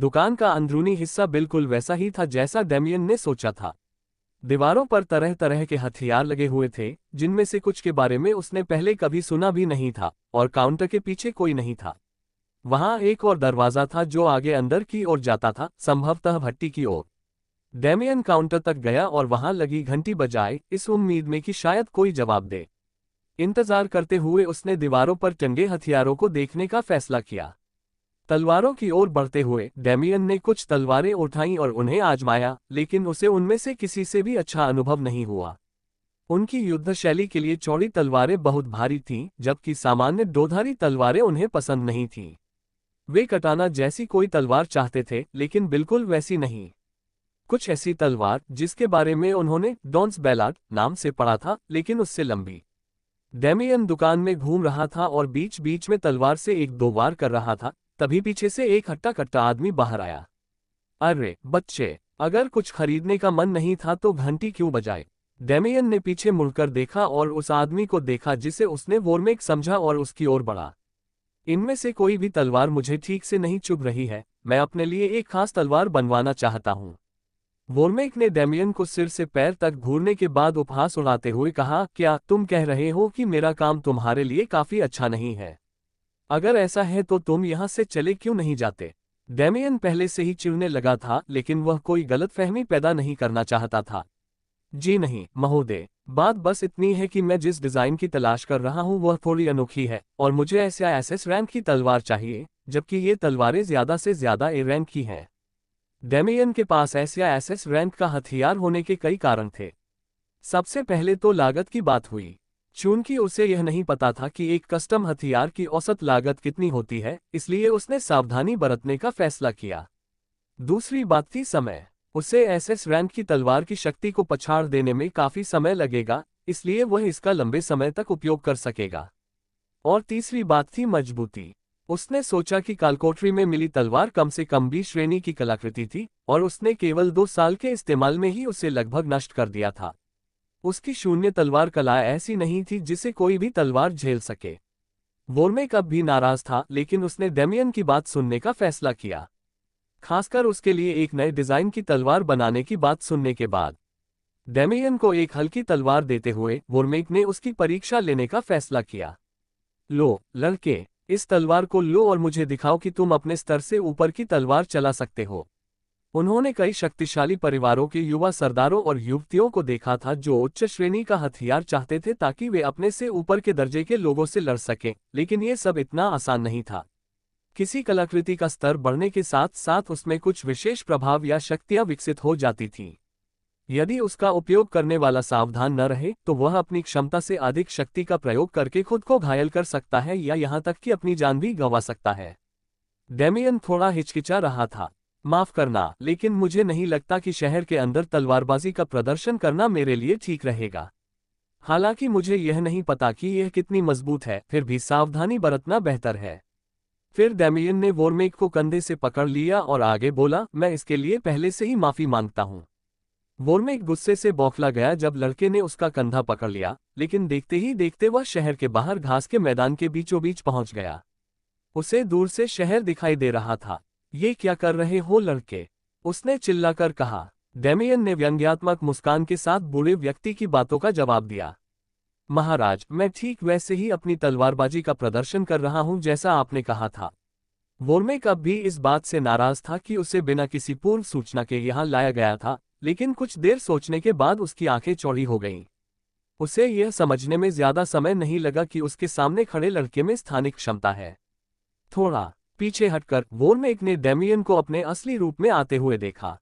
दुकान का अंदरूनी हिस्सा बिल्कुल वैसा ही था जैसा डेमियन ने सोचा था। दीवारों पर तरह तरह के हथियार लगे हुए थे, जिनमें से कुछ के बारे में उसने पहले कभी सुना भी नहीं था, और काउंटर के पीछे कोई नहीं था। वहां एक और दरवाजा था जो आगे अंदर की ओर जाता था, संभवतः भट्टी की ओर। डेमियन काउंटर तक गया और वहां लगी घंटी बजाए, इस उम्मीद में कि शायद कोई जवाब दे। इंतजार करते हुए उसने दीवारों पर टंगे हथियारों को देखने का फैसला किया। तलवारों की ओर बढ़ते हुए डेमियन ने कुछ तलवारें उठाईं और उन्हें आजमाया, लेकिन उसे उनमें से किसी से भी अच्छा अनुभव नहीं हुआ। उनकी युद्ध शैली के लिए चौड़ी तलवारें बहुत भारी थीं, जबकि सामान्य दोधारी तलवारें उन्हें पसंद नहीं थीं। वे कटाना जैसी कोई तलवार चाहते थे, लेकिन बिल्कुल वैसी नहीं। कुछ ऐसी तलवार जिसके बारे में उन्होंने डॉन्स बैलार्ड नाम से पढ़ा था, लेकिन उससे लंबी। डेमियन दुकान में घूम रहा था और बीच बीच में तलवार से एक दो वार कर रहा था, तभी पीछे से एक हट्टा कट्टा आदमी बाहर आया। अरे बच्चे, अगर कुछ खरीदने का मन नहीं था तो घंटी क्यों बजाए? डेमियन ने पीछे मुड़कर देखा और उस आदमी को देखा जिसे उसने वोरमेक समझा और उसकी ओर बढ़ा। इनमें से कोई भी तलवार मुझे ठीक से नहीं चुभ रही है, मैं अपने लिए एक खास तलवार बनवाना चाहता हूँ। वोरमेक ने डेमियन को सिर से पैर तक घूरने के बाद उपहास उड़ाते हुए कहा, क्या तुम कह रहे हो कि मेरा काम तुम्हारे लिए काफी अच्छा नहीं है? अगर ऐसा है तो तुम यहाँ से चले क्यों नहीं जाते? डेमियन पहले से ही चिढ़ने लगा था, लेकिन वह कोई गलतफहमी पैदा नहीं करना चाहता था। जी नहीं महोदय, बात बस इतनी है कि मैं जिस डिजाइन की तलाश कर रहा हूँ वह थोड़ी अनोखी है, और मुझे ऐसे एसएस रैंक की तलवार चाहिए, जबकि ये तलवारें ज्यादा से ज्यादा ए रैंक की हैं। डेमियन के पास एसएस रैंक का हथियार होने के कई कारण थे। सबसे पहले तो लागत की बात हुई। चूंकि उसे यह नहीं पता था कि एक कस्टम हथियार की औसत लागत कितनी होती है, इसलिए उसने सावधानी बरतने का फैसला किया। दूसरी बात थी समय। उसे एसएस रैंक की तलवार की शक्ति को पछाड़ देने में काफी समय लगेगा, इसलिए वह इसका लंबे समय तक उपयोग कर सकेगा। और तीसरी बात थी मजबूती। उसने सोचा कि कालकोठरी में मिली तलवार कम से कम बी श्रेणी की कलाकृति थी, और उसने केवल 2 साल के इस्तेमाल में ही उसे लगभग नष्ट कर दिया था। उसकी शून्य तलवार कला ऐसी नहीं थी जिसे कोई भी तलवार झेल सके। वोरमेक अब भी नाराज था, लेकिन उसने डेमियन की बात सुनने का फैसला किया, खासकर उसके लिए एक नए डिजाइन की तलवार बनाने की बात सुनने के बाद। डेमियन को एक हल्की तलवार देते हुए वोरमेक ने उसकी परीक्षा लेने का फैसला किया। लो लड़के, इस तलवार को लो और मुझे दिखाओ कि तुम अपने स्तर से ऊपर की तलवार चला सकते हो। उन्होंने कई शक्तिशाली परिवारों के युवा सरदारों और युवतियों को देखा था जो उच्च श्रेणी का हथियार चाहते थे ताकि वे अपने से ऊपर के दर्जे के लोगों से लड़ सकें, लेकिन ये सब इतना आसान नहीं था। किसी कलाकृति का स्तर बढ़ने के साथ साथ उसमें कुछ विशेष प्रभाव या शक्तियां विकसित हो जाती थीं। यदि उसका उपयोग करने वाला सावधान न रहे तो वह अपनी क्षमता से अधिक शक्ति का प्रयोग करके खुद को घायल कर सकता है या यहाँ तक कि अपनी जान भी गंवा सकता है। डेमियन थोड़ा हिचकिचा रहा था। माफ करना, लेकिन मुझे नहीं लगता कि शहर के अंदर तलवारबाजी का प्रदर्शन करना मेरे लिए ठीक रहेगा। हालांकि मुझे यह नहीं पता कि यह कितनी मजबूत है, फिर भी सावधानी बरतना बेहतर है। फिर डेमियन ने वोरमेक को कंधे से पकड़ लिया और आगे बोला, मैं इसके लिए पहले से ही माफी मांगता हूँ। वोरमेक गुस्से से बौखला गया जब लड़के ने उसका कंधा पकड़ लिया, लेकिन देखते ही देखते वह शहर के बाहर घास के मैदान के बीचों बीच पहुंच गया। उसे दूर से शहर दिखाई दे रहा था। ये क्या कर रहे हो लड़के? उसने चिल्लाकर कहा। डेमियन ने व्यंग्यात्मक मुस्कान के साथ बूढ़े व्यक्ति की बातों का जवाब दिया। महाराज, मैं ठीक वैसे ही अपनी तलवारबाजी का प्रदर्शन कर रहा हूं जैसा आपने कहा था। वोरमेक अब भी इस बात से नाराज था कि उसे बिना किसी पूर्व सूचना के यहाँ लाया गया था, लेकिन कुछ देर सोचने के बाद उसकी आंखें चौड़ी हो गईं। उसे यह समझने में ज्यादा समय नहीं लगा कि उसके सामने खड़े लड़के में स्थानिक क्षमता है। थोड़ा पीछे हटकर वोरमेक ने डेमियन को अपने असली रूप में आते हुए देखा।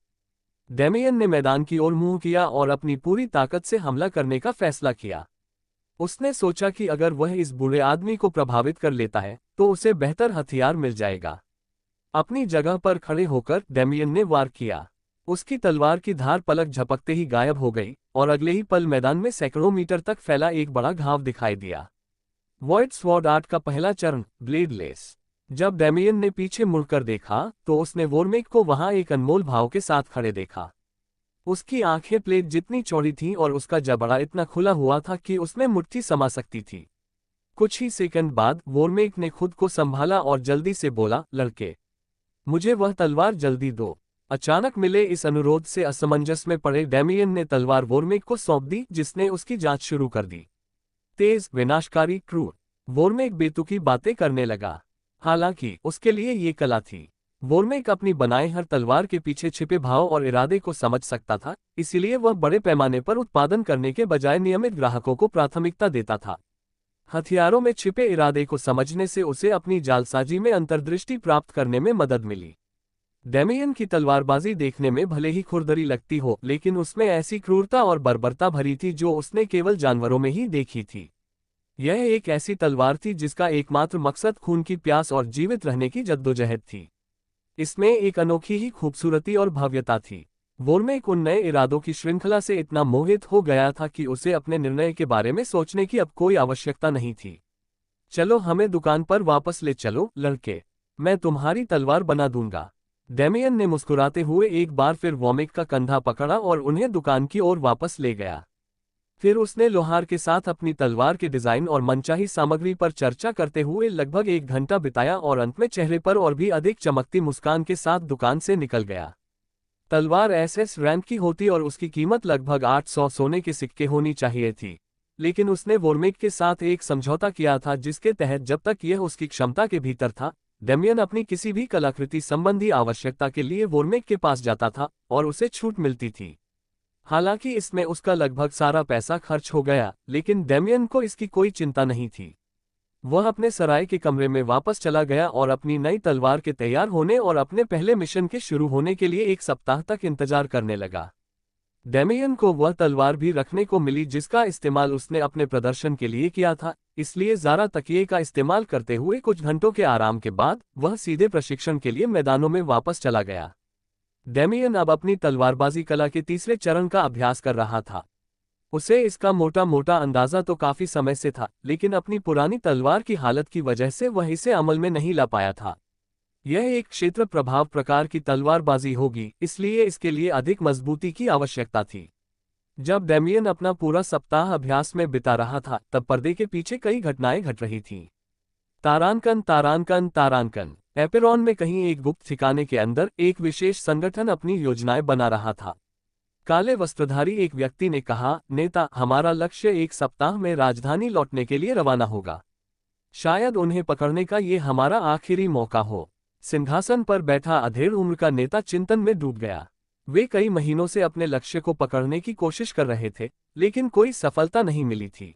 डेमियन ने मैदान की ओर मुंह किया और अपनी पूरी ताकत से हमला करने का फैसला किया। उसने सोचा कि अगर वह इस बूढ़े आदमी को प्रभावित कर लेता है तो उसे बेहतर हथियार मिल जाएगा। अपनी जगह पर खड़े होकर डेमियन ने वार किया। उसकी तलवार की धार पलक झपकते ही गायब हो गई और अगले ही पल मैदान में सैकड़ों मीटर तक फैला एक बड़ा घाव दिखाई दिया। वॉइड स्वॉर्ड आर्ट का पहला चरण, ब्लेडलेस। जब डेमियन ने पीछे मुड़कर देखा तो उसने वोरमेक को वहां एक अनमोल भाव के साथ खड़े देखा। उसकी आंखें प्लेट जितनी चौड़ी थीं और उसका जबड़ा इतना खुला हुआ था कि उसमें मुट्ठी समा सकती थी। कुछ ही सेकंड बाद वोरमेक ने खुद को संभाला और जल्दी से बोला, लड़के, मुझे वह तलवार जल्दी दो। अचानक मिले इस अनुरोध से असमंजस में पड़े डेमियन ने तलवार वोर्मेक को सौंप दी, जिसने उसकी जांच शुरू कर दी। तेज, विनाशकारी, क्रूर। वोर्मेक बेतुकी बातें करने लगा। हालांकि उसके लिए ये कला थी। वोर्मेक अपनी बनाए हर तलवार के पीछे छिपे भाव और इरादे को समझ सकता था, इसलिए वह बड़े पैमाने पर उत्पादन करने के बजाय नियमित ग्राहकों को प्राथमिकता देता था। हथियारों में छिपे इरादे को समझने से उसे अपनी जालसाजी में अंतर्दृष्टि प्राप्त करने में मदद मिली। डेमियन की तलवारबाजी देखने में भले ही खुरदरी लगती हो, लेकिन उसमें ऐसी क्रूरता और बर्बरता भरी थी जो उसने केवल जानवरों में ही देखी थी। यह एक ऐसी तलवार थी जिसका एकमात्र मकसद खून की प्यास और जीवित रहने की जद्दोजहद थी। इसमें एक अनोखी ही खूबसूरती और भव्यता थी। वोर्मेक उन नए इरादों की श्रृंखला से इतना मोहित हो गया था कि उसे अपने निर्णय के बारे में सोचने की अब कोई आवश्यकता नहीं थी। चलो, हमें दुकान पर वापस ले चलो लड़के, मैं तुम्हारी तलवार बना दूंगा। डेमियन ने मुस्कुराते हुए एक बार फिर वोर्मेक का कंधा पकड़ा और उन्हें दुकान की ओर वापस ले गया। फिर उसने लोहार के साथ अपनी तलवार के डिजाइन और मनचाही सामग्री पर चर्चा करते हुए लगभग 1 घंटा बिताया और अंत में चेहरे पर और भी अधिक चमकती मुस्कान के साथ दुकान से निकल गया। तलवार एसएस रैंक की होती और उसकी कीमत लगभग 800 सोने के सिक्के होनी चाहिए थी, लेकिन उसने वोर्मेक के साथ एक समझौता किया था जिसके तहत जब तक यह उसकी क्षमता के भीतर था, डेमियन अपनी किसी भी कलाकृति संबंधी आवश्यकता के लिए वोर्मेक के पास जाता था और उसे छूट मिलती थी। हालांकि इसमें उसका लगभग सारा पैसा खर्च हो गया, लेकिन डेमियन को इसकी कोई चिंता नहीं थी। वह अपने सराय के कमरे में वापस चला गया और अपनी नई तलवार के तैयार होने और अपने पहले मिशन के शुरू होने के लिए 1 सप्ताह तक इंतजार करने लगा। डेमियन को वह तलवार भी रखने को मिली जिसका इस्तेमाल उसने अपने प्रदर्शन के लिए किया था, इसलिए ज़ारा तकिए का इस्तेमाल करते हुए कुछ घंटों के आराम के बाद वह सीधे प्रशिक्षण के लिए मैदानों में वापस चला गया। डेमियन अब अपनी तलवारबाजी कला के तीसरे चरण का अभ्यास कर रहा था। उसे इसका मोटा मोटा अंदाजा तो काफी समय से था, लेकिन अपनी पुरानी तलवार की हालत की वजह से वह इसे अमल में नहीं ला पाया था। यह एक क्षेत्र प्रभाव प्रकार की तलवारबाजी होगी, इसलिए इसके लिए अधिक मजबूती की आवश्यकता थी। जब डेमियन अपना पूरा सप्ताह अभ्यास में बिता रहा था, तब पर्दे के पीछे कई घटनाएं घट रही थीं। तारांकन तारांकन तारांकन। एपेरॉन में कहीं एक गुप्त ठिकाने के अंदर एक विशेष संगठन अपनी योजनाएं बना रहा था। काले वस्त्रधारी एक व्यक्ति ने कहा, नेता, हमारा लक्ष्य 1 सप्ताह में राजधानी लौटने के लिए रवाना होगा। शायद उन्हें पकड़ने का ये हमारा आखिरी मौका हो। सिंहासन पर बैठा अधेड़ उम्र का नेता चिंतन में डूब गया। वे कई महीनों से अपने लक्ष्य को पकड़ने की कोशिश कर रहे थे, लेकिन कोई सफलता नहीं मिली थी।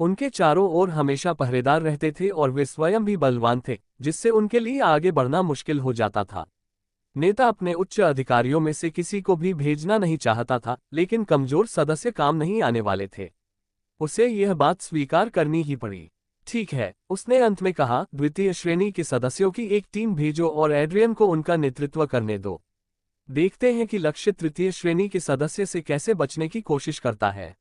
उनके चारों ओर हमेशा पहरेदार रहते थे और वे स्वयं भी बलवान थे, जिससे उनके लिए आगे बढ़ना मुश्किल हो जाता था। नेता अपने उच्च अधिकारियों में से किसी को भी भेजना नहीं चाहता था, लेकिन कमजोर सदस्य काम नहीं आने वाले थे। उसे यह बात स्वीकार करनी ही पड़ी। ठीक है, उसने अंत में कहा, द्वितीय श्रेणी के सदस्यों की एक टीम भेजो और एड्रियन को उनका नेतृत्व करने दो। देखते हैं कि लक्ष्य तृतीय श्रेणी के सदस्य से कैसे बचने की कोशिश करता है।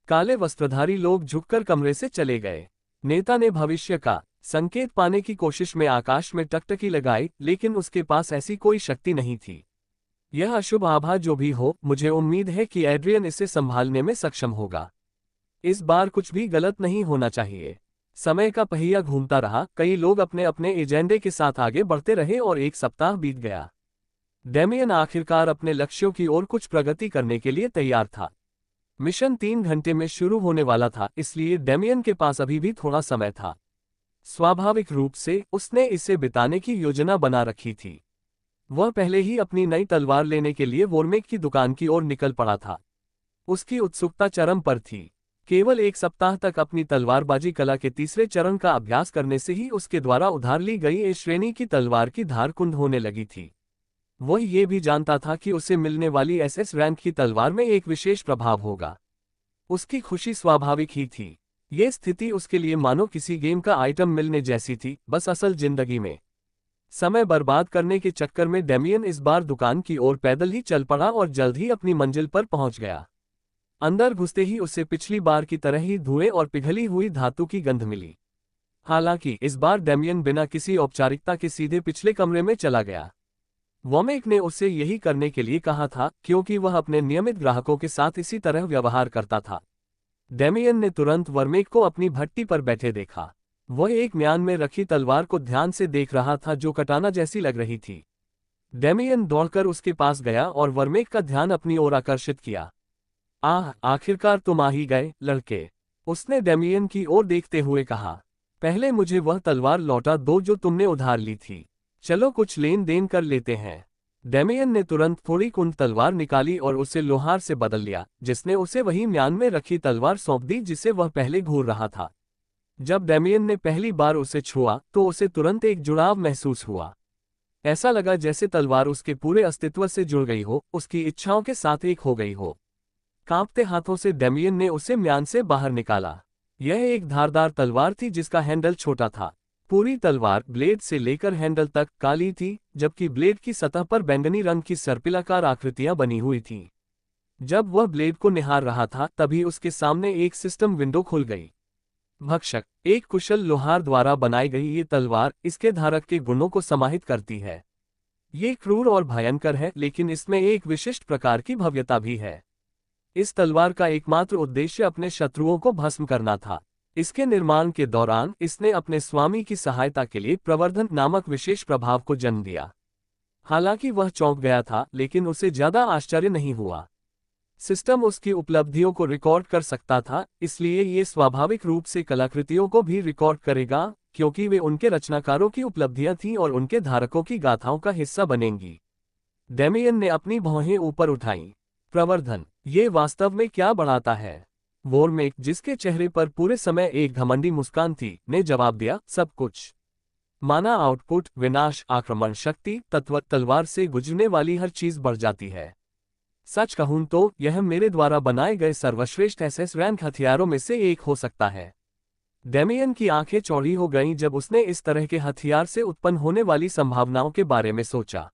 काले वस्त्रधारी लोग झुककर कमरे से चले गए। नेता ने भविष्य का संकेत पाने की कोशिश में आकाश में टकटकी लगाई, लेकिन उसके पास ऐसी कोई शक्ति नहीं थी। यह अशुभ आभा जो भी हो, मुझे उम्मीद है कि एड्रियन इसे संभालने में सक्षम होगा। इस बार कुछ भी गलत नहीं होना चाहिए। समय का पहिया घूमता रहा, कई लोग अपने अपने एजेंडे के साथ आगे बढ़ते रहे और 1 सप्ताह बीत गया। डेमियन आखिरकार अपने लक्ष्यों की ओर कुछ प्रगति करने के लिए तैयार था। मिशन 3 घंटे में शुरू होने वाला था, इसलिए डेमियन के पास अभी भी थोड़ा समय था। स्वाभाविक रूप से उसने इसे बिताने की योजना बना रखी थी। वह पहले ही अपनी नई तलवार लेने के लिए वोर्मेक की दुकान की ओर निकल पड़ा था। उसकी उत्सुकता चरम पर थी। केवल 1 सप्ताह तक अपनी तलवारबाजी कला के तीसरे चरण का अभ्यास करने से ही उसके द्वारा उधार ली गई ए श्रेणी की तलवार की धार कुंद होने लगी थी। वह ये भी जानता था कि उसे मिलने वाली एसएस रैंक की तलवार में एक विशेष प्रभाव होगा। उसकी खुशी स्वाभाविक ही थी। ये स्थिति उसके लिए मानो किसी गेम का आइटम मिलने जैसी थी, बस असल जिंदगी में। समय बर्बाद करने के चक्कर में डेमियन इस बार दुकान की ओर पैदल ही चल पड़ा और जल्द ही अपनी मंजिल पर पहुंच गया। अंदर घुसते ही उसे पिछली बार की तरह ही धुएं और पिघली हुई धातु की गंध मिली। हालांकि इस बार डेमियन बिना किसी औपचारिकता के सीधे पिछले कमरे में चला गया। वोर्मेक ने उसे यही करने के लिए कहा था, क्योंकि वह अपने नियमित ग्राहकों के साथ इसी तरह व्यवहार करता था। डेमियन ने तुरंत वोर्मेक को अपनी भट्टी पर बैठे देखा। वह एक म्यान में रखी तलवार को ध्यान से देख रहा था जो कटाना जैसी लग रही थी। डेमियन दौड़कर उसके पास गया और वर्मेक का ध्यान अपनी ओर आकर्षित किया। आखिरकार तुम आ ही गए, लड़के, उसने डेमियन की ओर देखते हुए कहा। पहले मुझे वह तलवार लौटा दो जो तुमने उधार ली थी। चलो कुछ लेन देन कर लेते हैं। डेमियन ने तुरंत थोड़ी कुंद तलवार निकाली और उसे लोहार से बदल लिया, जिसने उसे वही म्यान में रखी तलवार सौंप दी जिसे वह पहले घूर रहा था। जब डेमियन ने पहली बार उसे छुआ तो उसे तुरंत एक जुड़ाव महसूस हुआ। ऐसा लगा जैसे तलवार उसके पूरे अस्तित्व से जुड़ गई हो, उसकी इच्छाओं के साथ एक हो गई हो। कांपते हाथों से डेमियन ने उसे म्यान से बाहर निकाला। यह एक धारदार तलवार थी जिसका हैंडल छोटा था। पूरी तलवार ब्लेड से लेकर हैंडल तक काली थी, जबकि ब्लेड की सतह पर बैंगनी रंग की सर्पिलाकार आकृतियां बनी हुई थीं। जब वह ब्लेड को निहार रहा था तभी उसके सामने एक सिस्टम विंडो खुल गई। भक्षक, एक कुशल लोहार द्वारा बनाई गई ये तलवार इसके धारक के गुणों को समाहित करती है। ये क्रूर और भयंकर है, लेकिन इसमें एक विशिष्ट प्रकार की भव्यता भी है। इस तलवार का एकमात्र उद्देश्य अपने शत्रुओं को भस्म करना था। इसके निर्माण के दौरान इसने अपने स्वामी की सहायता के लिए प्रवर्धन नामक विशेष प्रभाव को जन्म दिया। हालांकि वह चौंक गया था, लेकिन उसे ज्यादा आश्चर्य नहीं हुआ। सिस्टम उसकी उपलब्धियों को रिकॉर्ड कर सकता था, इसलिए ये स्वाभाविक रूप से कलाकृतियों को भी रिकॉर्ड करेगा, क्योंकि वे उनके रचनाकारों की उपलब्धियां थीं और उनके धारकों की गाथाओं का हिस्सा बनेंगी। डेमियन ने अपनी भौहें ऊपर उठाईं। प्रवर्धन, ये वास्तव में क्या बढ़ाता है? वोरमेक, जिसके चेहरे पर पूरे समय एक घमंडी मुस्कान थी, ने जवाब दिया, सब कुछ। माना आउटपुट, विनाश, आक्रमण शक्ति, तत्व, तलवार से गुजरने वाली हर चीज बढ़ जाती है। सच कहूं तो यह मेरे द्वारा बनाए गए सर्वश्रेष्ठ एसएस रैंक हथियारों में से एक हो सकता है। डेमियन की आंखें चौड़ी हो गईं जब उसने इस तरह के हथियार से उत्पन्न होने वाली संभावनाओं के बारे में सोचा।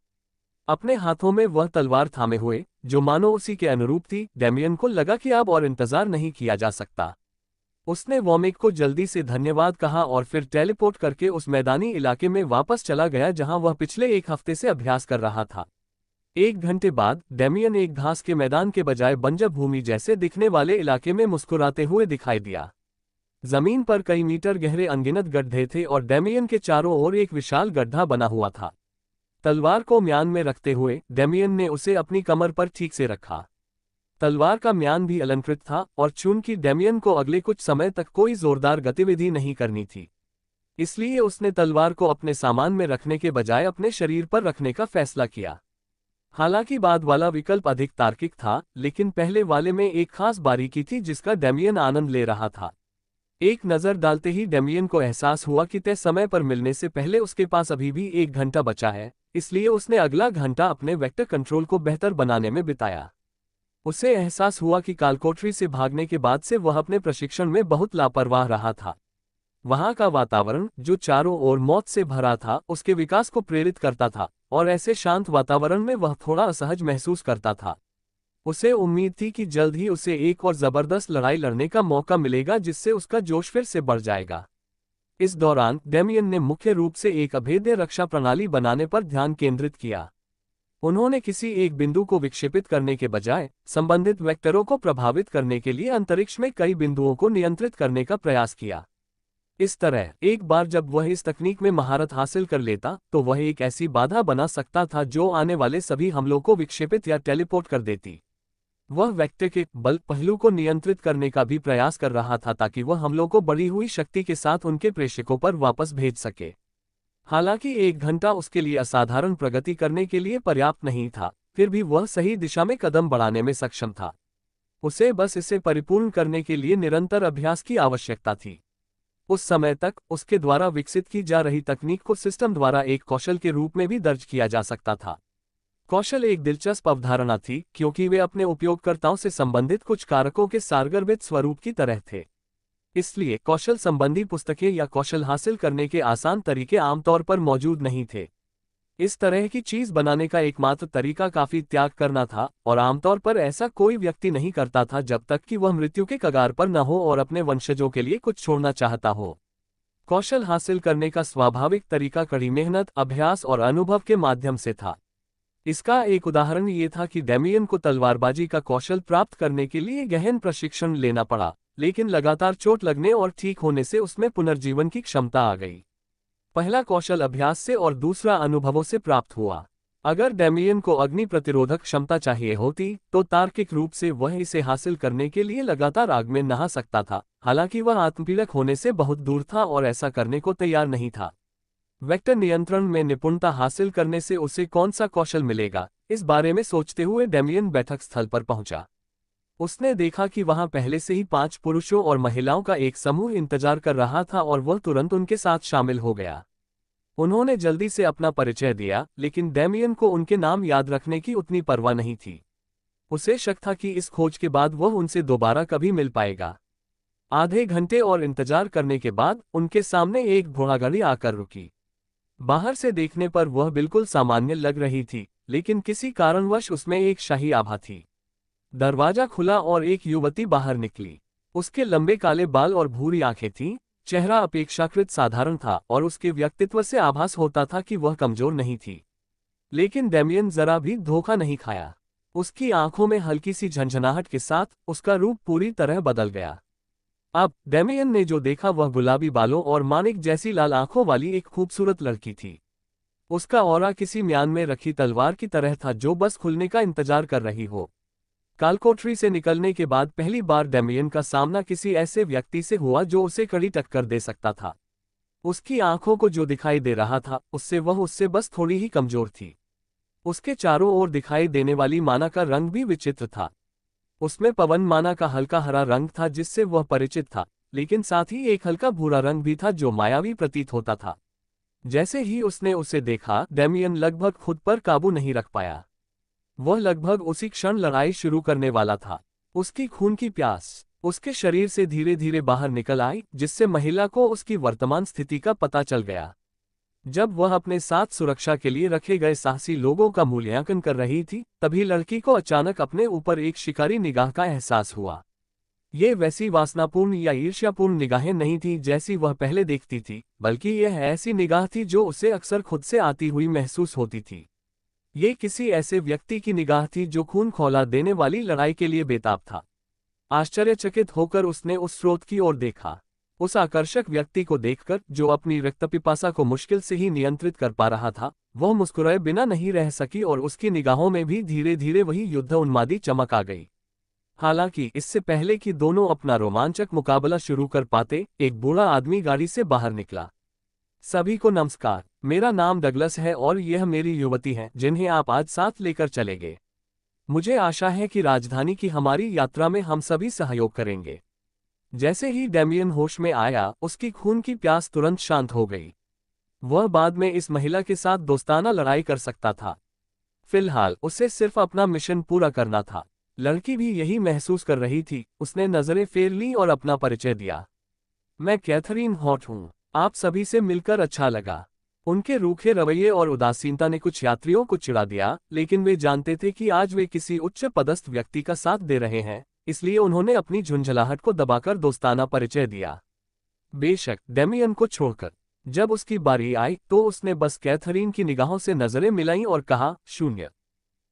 अपने हाथों में वह तलवार थामे हुए, जो मानो उसी के अनुरूप थी, डेमियन को लगा कि अब और इंतजार नहीं किया जा सकता। उसने वॉर्मेक को जल्दी से धन्यवाद कहा और फिर टेलीपोर्ट करके उस मैदानी इलाके में वापस चला गया जहां वह पिछले एक हफ्ते से अभ्यास कर रहा था। 1 घंटे बाद डेमियन एक घास के मैदान के बजाय बंजर भूमि जैसे दिखने वाले इलाके में मुस्कुराते हुए दिखाई दिया। जमीन पर कई मीटर गहरे अनगिनत गड्ढे थे और डेमियन के चारों ओर एक विशाल गड्ढा बना हुआ था। तलवार को म्यान में रखते हुए डेमियन ने उसे अपनी कमर पर ठीक से रखा। तलवार का म्यान भी अलंकृत था और चूंकि डेमियन को अगले कुछ समय तक कोई जोरदार गतिविधि नहीं करनी थी, इसलिए उसने तलवार को अपने सामान में रखने के बजाय अपने शरीर पर रखने का फैसला किया। हालांकि बाद वाला विकल्प अधिक तार्किक था, लेकिन पहले वाले में एक खास बारीकी थी जिसका डेमियन आनंद ले रहा था। एक नज़र डालते ही डेमियन को एहसास हुआ कि तय समय पर मिलने से पहले उसके पास अभी भी 1 घंटा बचा है, इसलिए उसने अगला घंटा अपने वेक्टर कंट्रोल को बेहतर बनाने में बिताया। उसे एहसास हुआ कि कालकोठरी से भागने के बाद से वह अपने प्रशिक्षण में बहुत लापरवाह रहा था। वहां का वातावरण, जो चारों ओर मौत से भरा था, उसके विकास को प्रेरित करता था, और ऐसे शांत वातावरण में वह थोड़ा असहज महसूस करता था। उसे उम्मीद थी कि जल्द ही उसे एक और जबरदस्त लड़ाई लड़ने का मौका मिलेगा जिससे उसका जोश फिर से बढ़ जाएगा। इस दौरान डेमियन ने मुख्य रूप से एक अभेद्य रक्षा प्रणाली बनाने पर ध्यान केंद्रित किया। उन्होंने किसी एक बिंदु को विक्षेपित करने के बजाय संबंधित वेक्टरों को प्रभावित करने के लिए अंतरिक्ष में कई बिंदुओं को नियंत्रित करने का प्रयास किया। इस तरह एक बार जब वह इस तकनीक में महारत हासिल कर लेता तो वह एक ऐसी बाधा बना सकता था जो आने वाले सभी हमलों को विक्षेपित या टेलीपोर्ट कर देती। वह वेक्टर के बल पहलू को नियंत्रित करने का भी प्रयास कर रहा था ताकि वह हमलों को बढ़ी हुई शक्ति के साथ उनके प्रेषकों पर वापस भेज सके। हालांकि 1 घंटा उसके लिए असाधारण प्रगति करने के लिए पर्याप्त नहीं था, फिर भी वह सही दिशा में कदम बढ़ाने में सक्षम था। उसे बस इसे परिपूर्ण करने के लिए निरंतर अभ्यास की आवश्यकता थी। उस समय तक उसके द्वारा विकसित की जा रही तकनीक को सिस्टम द्वारा एक कौशल के रूप में भी दर्ज किया जा सकता था। कौशल एक दिलचस्प अवधारणा थी क्योंकि वे अपने उपयोगकर्ताओं से संबंधित कुछ कारकों के सारगर्भित स्वरूप की तरह थे। इसलिए कौशल संबंधी पुस्तकें या कौशल हासिल करने के आसान तरीके आमतौर पर मौजूद नहीं थे। इस तरह की चीज बनाने का एकमात्र तरीका काफी त्याग करना था, और आमतौर पर ऐसा कोई व्यक्ति नहीं करता था जब तक कि वह मृत्यु के कगार पर न हो और अपने वंशजों के लिए कुछ छोड़ना चाहता हो। कौशल हासिल करने का स्वाभाविक तरीका कड़ी मेहनत, अभ्यास और अनुभव के माध्यम से था। इसका एक उदाहरण ये था कि डेमियन को तलवारबाजी का कौशल प्राप्त करने के लिए गहन प्रशिक्षण लेना पड़ा, लेकिन लगातार चोट लगने और ठीक होने से उसमें पुनर्जीवन की क्षमता आ गई। पहला कौशल अभ्यास से और दूसरा अनुभवों से प्राप्त हुआ। अगर डेमियन को अग्नि प्रतिरोधक क्षमता चाहिए होती तो तार्किक रूप से वह इसे हासिल करने के लिए लगातार आग में नहा सकता था। हालांकि वह आत्मपीड़क होने से बहुत दूर था और ऐसा करने को तैयार नहीं था। वेक्टर नियंत्रण में निपुणता हासिल करने से उसे कौन सा कौशल मिलेगा, इस बारे में सोचते हुए डेमियन बैठक स्थल पर पहुंचा। उसने देखा कि वहां पहले से ही 5 पुरुषों और महिलाओं का एक समूह इंतजार कर रहा था और वह तुरंत उनके साथ शामिल हो गया। उन्होंने जल्दी से अपना परिचय दिया, लेकिन डेमियन को उनके नाम याद रखने की उतनी परवाह नहीं थी। उसे शक था कि इस खोज के बाद वह उनसे दोबारा कभी मिल पाएगा। आधे घंटे और इंतजार करने के बाद उनके सामने एक घोड़ागाड़ी आकर रुकी। बाहर से देखने पर वह बिल्कुल सामान्य लग रही थी, लेकिन किसी कारणवश उसमें एक शाही आभा थी। दरवाजा खुला और एक युवती बाहर निकली। उसके लंबे काले बाल और भूरी आंखें थीं, चेहरा अपेक्षाकृत साधारण था और उसके व्यक्तित्व से आभास होता था कि वह कमजोर नहीं थी। लेकिन डेमियन जरा भी धोखा नहीं खाया। उसकी आंखों में हल्की सी झंझनाहट के साथ उसका रूप पूरी तरह बदल गया। अब डेमियन ने जो देखा वह गुलाबी बालों और मानिक जैसी लाल आंखों वाली एक खूबसूरत लड़की थी। उसका ऑरा किसी म्यान में रखी तलवार की तरह था जो बस खुलने का इंतजार कर रही हो। कालकोठरी से निकलने के बाद पहली बार डेमियन का सामना किसी ऐसे व्यक्ति से हुआ जो उसे कड़ी टक्कर दे सकता था। उसकी आंखों को जो दिखाई दे रहा था वह उससे बस थोड़ी ही कमजोर थी। उसके चारों ओर दिखाई देने वाली माना का रंग भी विचित्र था। उसमें पवन माना का हल्का हरा रंग था जिससे वह परिचित था, लेकिन साथ ही एक हल्का भूरा रंग भी था जो मायावी प्रतीत होता था। जैसे ही उसने उसे देखा, डेमियन लगभग खुद पर काबू नहीं रख पाया। वह लगभग उसी क्षण लड़ाई शुरू करने वाला था। उसकी खून की प्यास उसके शरीर से धीरे धीरे बाहर निकल आई, जिससे महिला को उसकी वर्तमान स्थिति का पता चल गया। जब वह अपने साथ सुरक्षा के लिए रखे गए साहसी लोगों का मूल्यांकन कर रही थी, तभी लड़की को अचानक अपने ऊपर एक शिकारी निगाह का एहसास हुआ। ये वैसी वासनापूर्ण या ईर्ष्यापूर्ण निगाहें नहीं थी जैसी वह पहले देखती थी, बल्कि यह ऐसी निगाह थी जो उसे अक्सर खुद से आती हुई महसूस होती थी। ये किसी ऐसे व्यक्ति की निगाह थी जो खून खौला देने वाली लड़ाई के लिए बेताब था। आश्चर्यचकित होकर उसने उस स्रोत की ओर देखा। उस आकर्षक व्यक्ति को देखकर, जो अपनी रक्तपिपासा को मुश्किल से ही नियंत्रित कर पा रहा था, वह मुस्कुराए बिना नहीं रह सकी और उसकी निगाहों में भी धीरे धीरे वही युद्ध उन्मादी चमक आ गई। हालांकि इससे पहले कि दोनों अपना रोमांचक मुकाबला शुरू कर पाते, एक बूढ़ा आदमी गाड़ी से बाहर निकला। सभी को नमस्कार, मेरा नाम डगलस है और यह मेरी युवती है जिन्हें आप आज साथ लेकर चलेंगे। मुझे आशा है कि राजधानी की हमारी यात्रा में हम सभी सहयोग करेंगे। जैसे ही डेमियन होश में आया, उसकी खून की प्यास तुरंत शांत हो गई। वह बाद में इस महिला के साथ दोस्ताना लड़ाई कर सकता था। फिलहाल उसे सिर्फ अपना मिशन पूरा करना था। लड़की भी यही महसूस कर रही थी। उसने नजरें फेर ली और अपना परिचय दिया। मैं कैथरीन हॉट हूँ। आप सभी से मिलकर अच्छा लगा। उनके रूखे रवैये और उदासीनता ने कुछ यात्रियों को चिढ़ा दिया, लेकिन वे जानते थे कि आज वे किसी उच्च पदस्थ व्यक्ति का साथ दे रहे हैं, इसलिए उन्होंने अपनी झुंझलाहट को दबाकर दोस्ताना परिचय दिया। बेशक डेमियन को छोड़कर जब उसकी बारी आई तो उसने बस कैथरीन की निगाहों से नजरें मिलाईं और कहा, शून्य,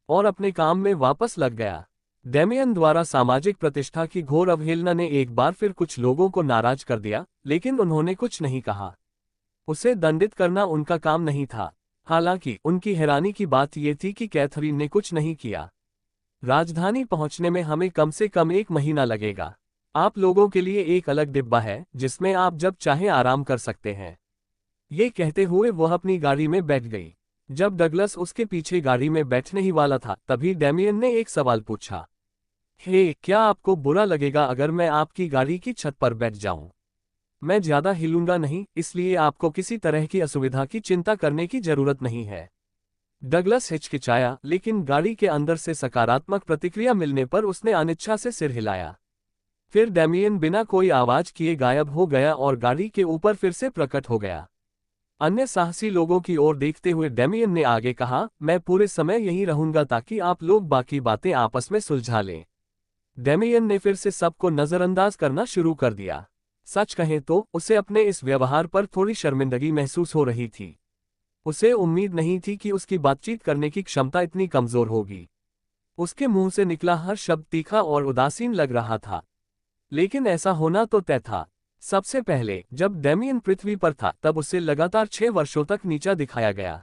और अपने काम में वापस लग गया। डेमियन द्वारा सामाजिक प्रतिष्ठा की घोर अवहेलना ने एक बार फिर कुछ लोगों को नाराज कर दिया, लेकिन उन्होंने कुछ नहीं कहा। उसे दंडित करना उनका काम नहीं था। हालांकि उनकी हैरानी की बात यह थी कि कैथरीन ने कुछ नहीं किया। राजधानी पहुंचने में हमें कम से कम 1 महीना लगेगा। आप लोगों के लिए एक अलग डिब्बा है जिसमें आप जब चाहें आराम कर सकते हैं। ये कहते हुए वह अपनी गाड़ी में बैठ गई। जब डगलस उसके पीछे गाड़ी में बैठने ही वाला था, तभी डेमियन ने एक सवाल पूछा, हे, क्या आपको बुरा लगेगा अगर मैं आपकी गाड़ी की छत पर बैठ जाऊं? मैं ज्यादा हिलूंगा नहीं, इसलिए आपको किसी तरह की असुविधा की चिंता करने की जरूरत नहीं है। डगलस हिचकिचाया, लेकिन गाड़ी के अंदर से सकारात्मक प्रतिक्रिया मिलने पर उसने अनिच्छा से सिर हिलाया। फिर डेमियन बिना कोई आवाज किए गायब हो गया और गाड़ी के ऊपर फिर से प्रकट हो गया। अन्य साहसी लोगों की ओर देखते हुए डेमियन ने आगे कहा, मैं पूरे समय यहीं रहूंगा ताकि आप लोग बाकी बातें आपस में सुलझा लें। डेमियन ने फिर से सबको नजरअंदाज करना शुरू कर दिया। सच कहें तो उसे अपने इस व्यवहार पर थोड़ी शर्मिंदगी महसूस हो रही थी। उसे उम्मीद नहीं थी कि उसकी बातचीत करने की क्षमता इतनी कमजोर होगी। उसके मुंह से निकला हर शब्द तीखा और उदासीन लग रहा था। लेकिन ऐसा होना तो तय था। सबसे पहले जब डेमियन पृथ्वी पर था तब उसे लगातार 6 वर्षों तक नीचा दिखाया गया।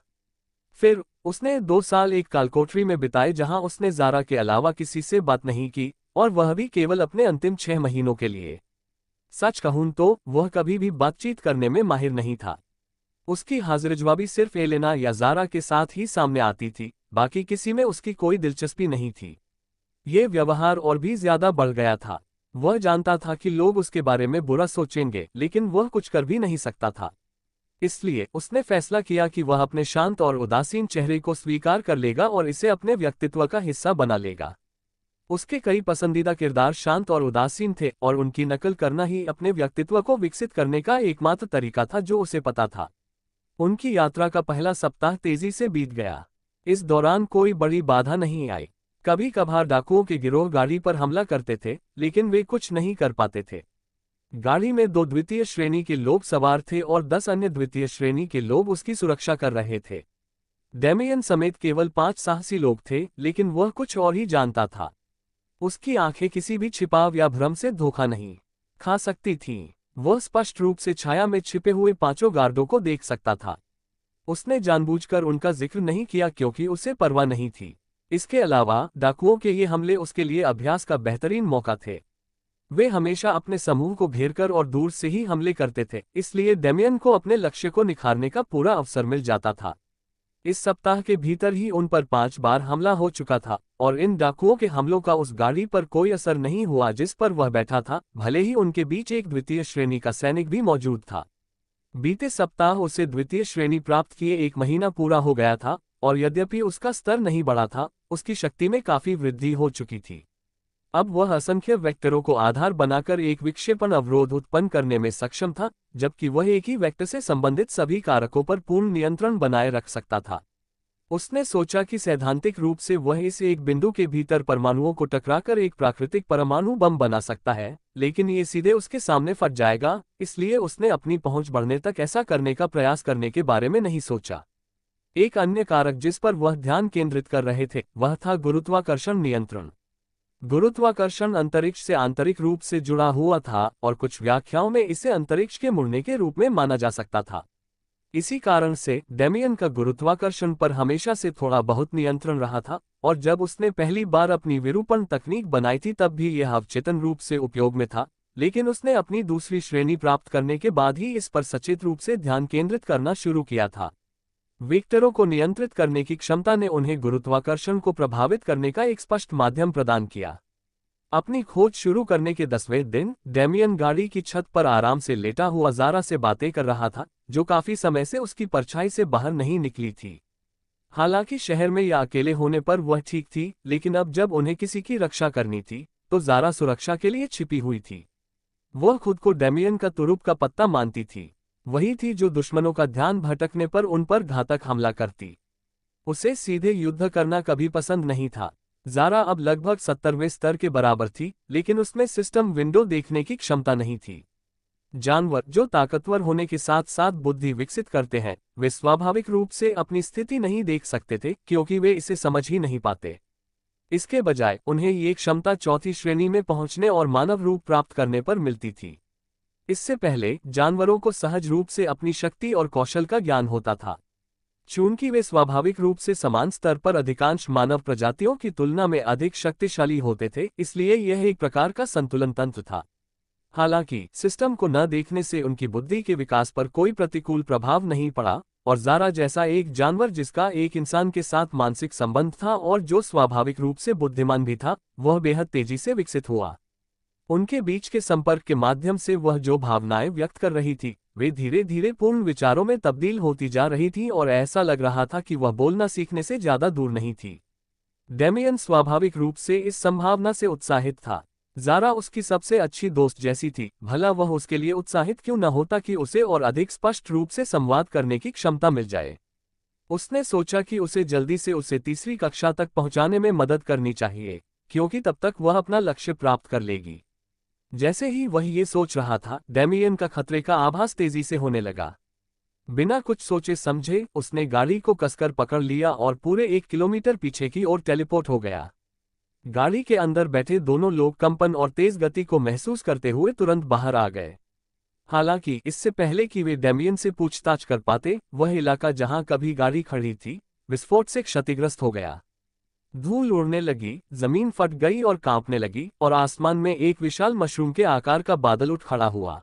फिर उसने 2 साल एक कालकोठरी में बिताए जहां उसने ज़ारा के अलावा किसी से बात नहीं की, और वह भी केवल अपने अंतिम 6 महीनों के लिए। सच कहूं तो वह कभी भी बातचीत करने में माहिर नहीं था। उसकी हाजिरजवाबी सिर्फ एलेना या ज़ारा के साथ ही सामने आती थी, बाकी किसी में उसकी कोई दिलचस्पी नहीं थी। ये व्यवहार और भी ज्यादा बढ़ गया था। वह जानता था कि लोग उसके बारे में बुरा सोचेंगे, लेकिन वह कुछ कर भी नहीं सकता था। इसलिए उसने फैसला किया कि वह अपने शांत और उदासीन चेहरे को स्वीकार कर लेगा और इसे अपने व्यक्तित्व का हिस्सा बना लेगा। उसके कई पसंदीदा किरदार शांत और उदासीन थे, और उनकी नकल करना ही अपने व्यक्तित्व को विकसित करने का एकमात्र तरीका था जो उसे पता था। उनकी यात्रा का पहला सप्ताह तेजी से बीत गया। इस दौरान कोई बड़ी बाधा नहीं आई। कभी कभार डाकुओं के गिरोह गाड़ी पर हमला करते थे, लेकिन वे कुछ नहीं कर पाते थे। गाड़ी में 2 द्वितीय श्रेणी के लोग सवार थे और 10 अन्य द्वितीय श्रेणी के लोग उसकी सुरक्षा कर रहे थे। डेमियन समेत केवल 5 साहसी लोग थे, लेकिन वह कुछ और ही जानता था। उसकी आंखें किसी भी छिपाव या भ्रम से धोखा नहीं खा सकती थीं। वह स्पष्ट रूप से छाया में छिपे हुए 5 गार्डों को देख सकता था। उसने जानबूझकर उनका जिक्र नहीं किया क्योंकि उसे परवाह नहीं थी। इसके अलावा डाकुओं के ये हमले उसके लिए अभ्यास का बेहतरीन मौका थे। वे हमेशा अपने समूह को घेरकर और दूर से ही हमले करते थे, इसलिए डेमियन को अपने लक्ष्य को निखारने का पूरा अवसर मिल जाता था। इस सप्ताह के भीतर ही उन पर 5 बार हमला हो चुका था, और इन डाकुओं के हमलों का उस गाड़ी पर कोई असर नहीं हुआ जिस पर वह बैठा था, भले ही उनके बीच एक द्वितीय श्रेणी का सैनिक भी मौजूद था। बीते सप्ताह उसे द्वितीय श्रेणी प्राप्त किए 1 महीना पूरा हो गया था, और यद्यपि उसका स्तर नहीं बढ़ा था, उसकी शक्ति में काफी वृद्धि हो चुकी थी। अब वह असंख्य वेक्टरों को आधार बनाकर एक विक्षेपण अवरोध उत्पन्न करने में सक्षम था, जबकि वह एक ही वेक्टर से संबंधित सभी कारकों पर पूर्ण नियंत्रण बनाए रख सकता था। उसने सोचा कि सैद्धांतिक रूप से वह इस एक बिंदु के भीतर परमाणुओं को टकराकर एक प्राकृतिक परमाणु बम बना सकता है, लेकिन ये सीधे उसके सामने फट जाएगा, इसलिए उसने अपनी पहुंच बढ़ने तक ऐसा करने का प्रयास करने के बारे में नहीं सोचा। एक अन्य कारक जिस पर वह ध्यान केंद्रित कर रहे थे वह था गुरुत्वाकर्षण नियंत्रण। गुरुत्वाकर्षण अंतरिक्ष से आंतरिक रूप से जुड़ा हुआ था, और कुछ व्याख्याओं में इसे अंतरिक्ष के मुड़ने के रूप में माना जा सकता था। इसी कारण से डेमियन का गुरुत्वाकर्षण पर हमेशा से थोड़ा बहुत नियंत्रण रहा था, और जब उसने पहली बार अपनी विरूपण तकनीक बनाई थी तब भी यह अवचेतन रूप से उपयोग में था, लेकिन उसने अपनी दूसरी श्रेणी प्राप्त करने के बाद ही इस पर सचेत रूप से ध्यान केंद्रित करना शुरू किया था। वेक्टरों को नियंत्रित करने की क्षमता ने उन्हें गुरुत्वाकर्षण को प्रभावित करने का एक स्पष्ट माध्यम प्रदान किया। अपनी खोज शुरू करने के 10वें दिन डेमियन गाड़ी की छत पर आराम से लेटा हुआ ज़ारा से बातें कर रहा था, जो काफी समय से उसकी परछाई से बाहर नहीं निकली थी। हालांकि शहर में या अकेले होने पर वह ठीक थी, लेकिन अब जब उन्हें किसी की रक्षा करनी थी तो ज़ारा सुरक्षा के लिए छिपी हुई थी। वह खुद को डेमियन का तुरुप का पत्ता मानती थी। वही थी जो दुश्मनों का ध्यान भटकने पर उन पर घातक हमला करती। उसे सीधे युद्ध करना कभी पसंद नहीं था। ज़ारा अब लगभग 70वें स्तर के बराबर थी, लेकिन उसमें सिस्टम विंडो देखने की क्षमता नहीं थी। जानवर जो ताकतवर होने के साथ साथ बुद्धि विकसित करते हैं, वे स्वाभाविक रूप से अपनी स्थिति नहीं देख सकते थे क्योंकि वे इसे समझ ही नहीं पाते। इसके बजाय उन्हें ये क्षमता चौथी श्रेणी में पहुंचने और मानव रूप प्राप्त करने पर मिलती थी। इससे पहले जानवरों को सहज रूप से अपनी शक्ति और कौशल का ज्ञान होता था। चूंकि वे स्वाभाविक रूप से समान स्तर पर अधिकांश मानव प्रजातियों की तुलना में अधिक शक्तिशाली होते थे, इसलिए यह एक प्रकार का संतुलन तंत्र था। हालांकि सिस्टम को न देखने से उनकी बुद्धि के विकास पर कोई प्रतिकूल प्रभाव नहीं पड़ा, और ज़ारा जैसा एक जानवर जिसका एक इंसान के साथ मानसिक संबंध था और जो स्वाभाविक रूप से बुद्धिमान भी था, वह बेहद तेजी से विकसित हुआ। उनके बीच के संपर्क के माध्यम से वह जो भावनाएं व्यक्त कर रही थी वे धीरे धीरे पूर्ण विचारों में तब्दील होती जा रही थी, और ऐसा लग रहा था कि वह बोलना सीखने से ज्यादा दूर नहीं थी। डेमियन स्वाभाविक रूप से इस संभावना से उत्साहित था। ज़ारा उसकी सबसे अच्छी दोस्त जैसी थी, भला वह उसके लिए उत्साहित क्यों न होता कि उसे और अधिक स्पष्ट रूप से संवाद करने की क्षमता मिल जाए। उसने सोचा कि उसे जल्दी से उसे तीसरी कक्षा तक पहुंचाने में मदद करनी चाहिए, क्योंकि तब तक वह अपना लक्ष्य प्राप्त कर लेगी। जैसे ही वह ये सोच रहा था, डेमियन का खतरे का आभास तेजी से होने लगा। बिना कुछ सोचे समझे उसने गाड़ी को कसकर पकड़ लिया और पूरे 1 किलोमीटर पीछे की ओर टेलीपोर्ट हो गया। गाड़ी के अंदर बैठे दोनों लोग कंपन और तेज गति को महसूस करते हुए तुरंत बाहर आ गए। हालांकि इससे पहले कि वे डेमियन से पूछताछ कर पाते, वह इलाका जहां कभी गाड़ी खड़ी थी, विस्फोट से क्षतिग्रस्त हो गया। धूल उड़ने लगी, जमीन फट गई और कांपने लगी, और आसमान में एक विशाल मशरूम के आकार का बादल उठ खड़ा हुआ।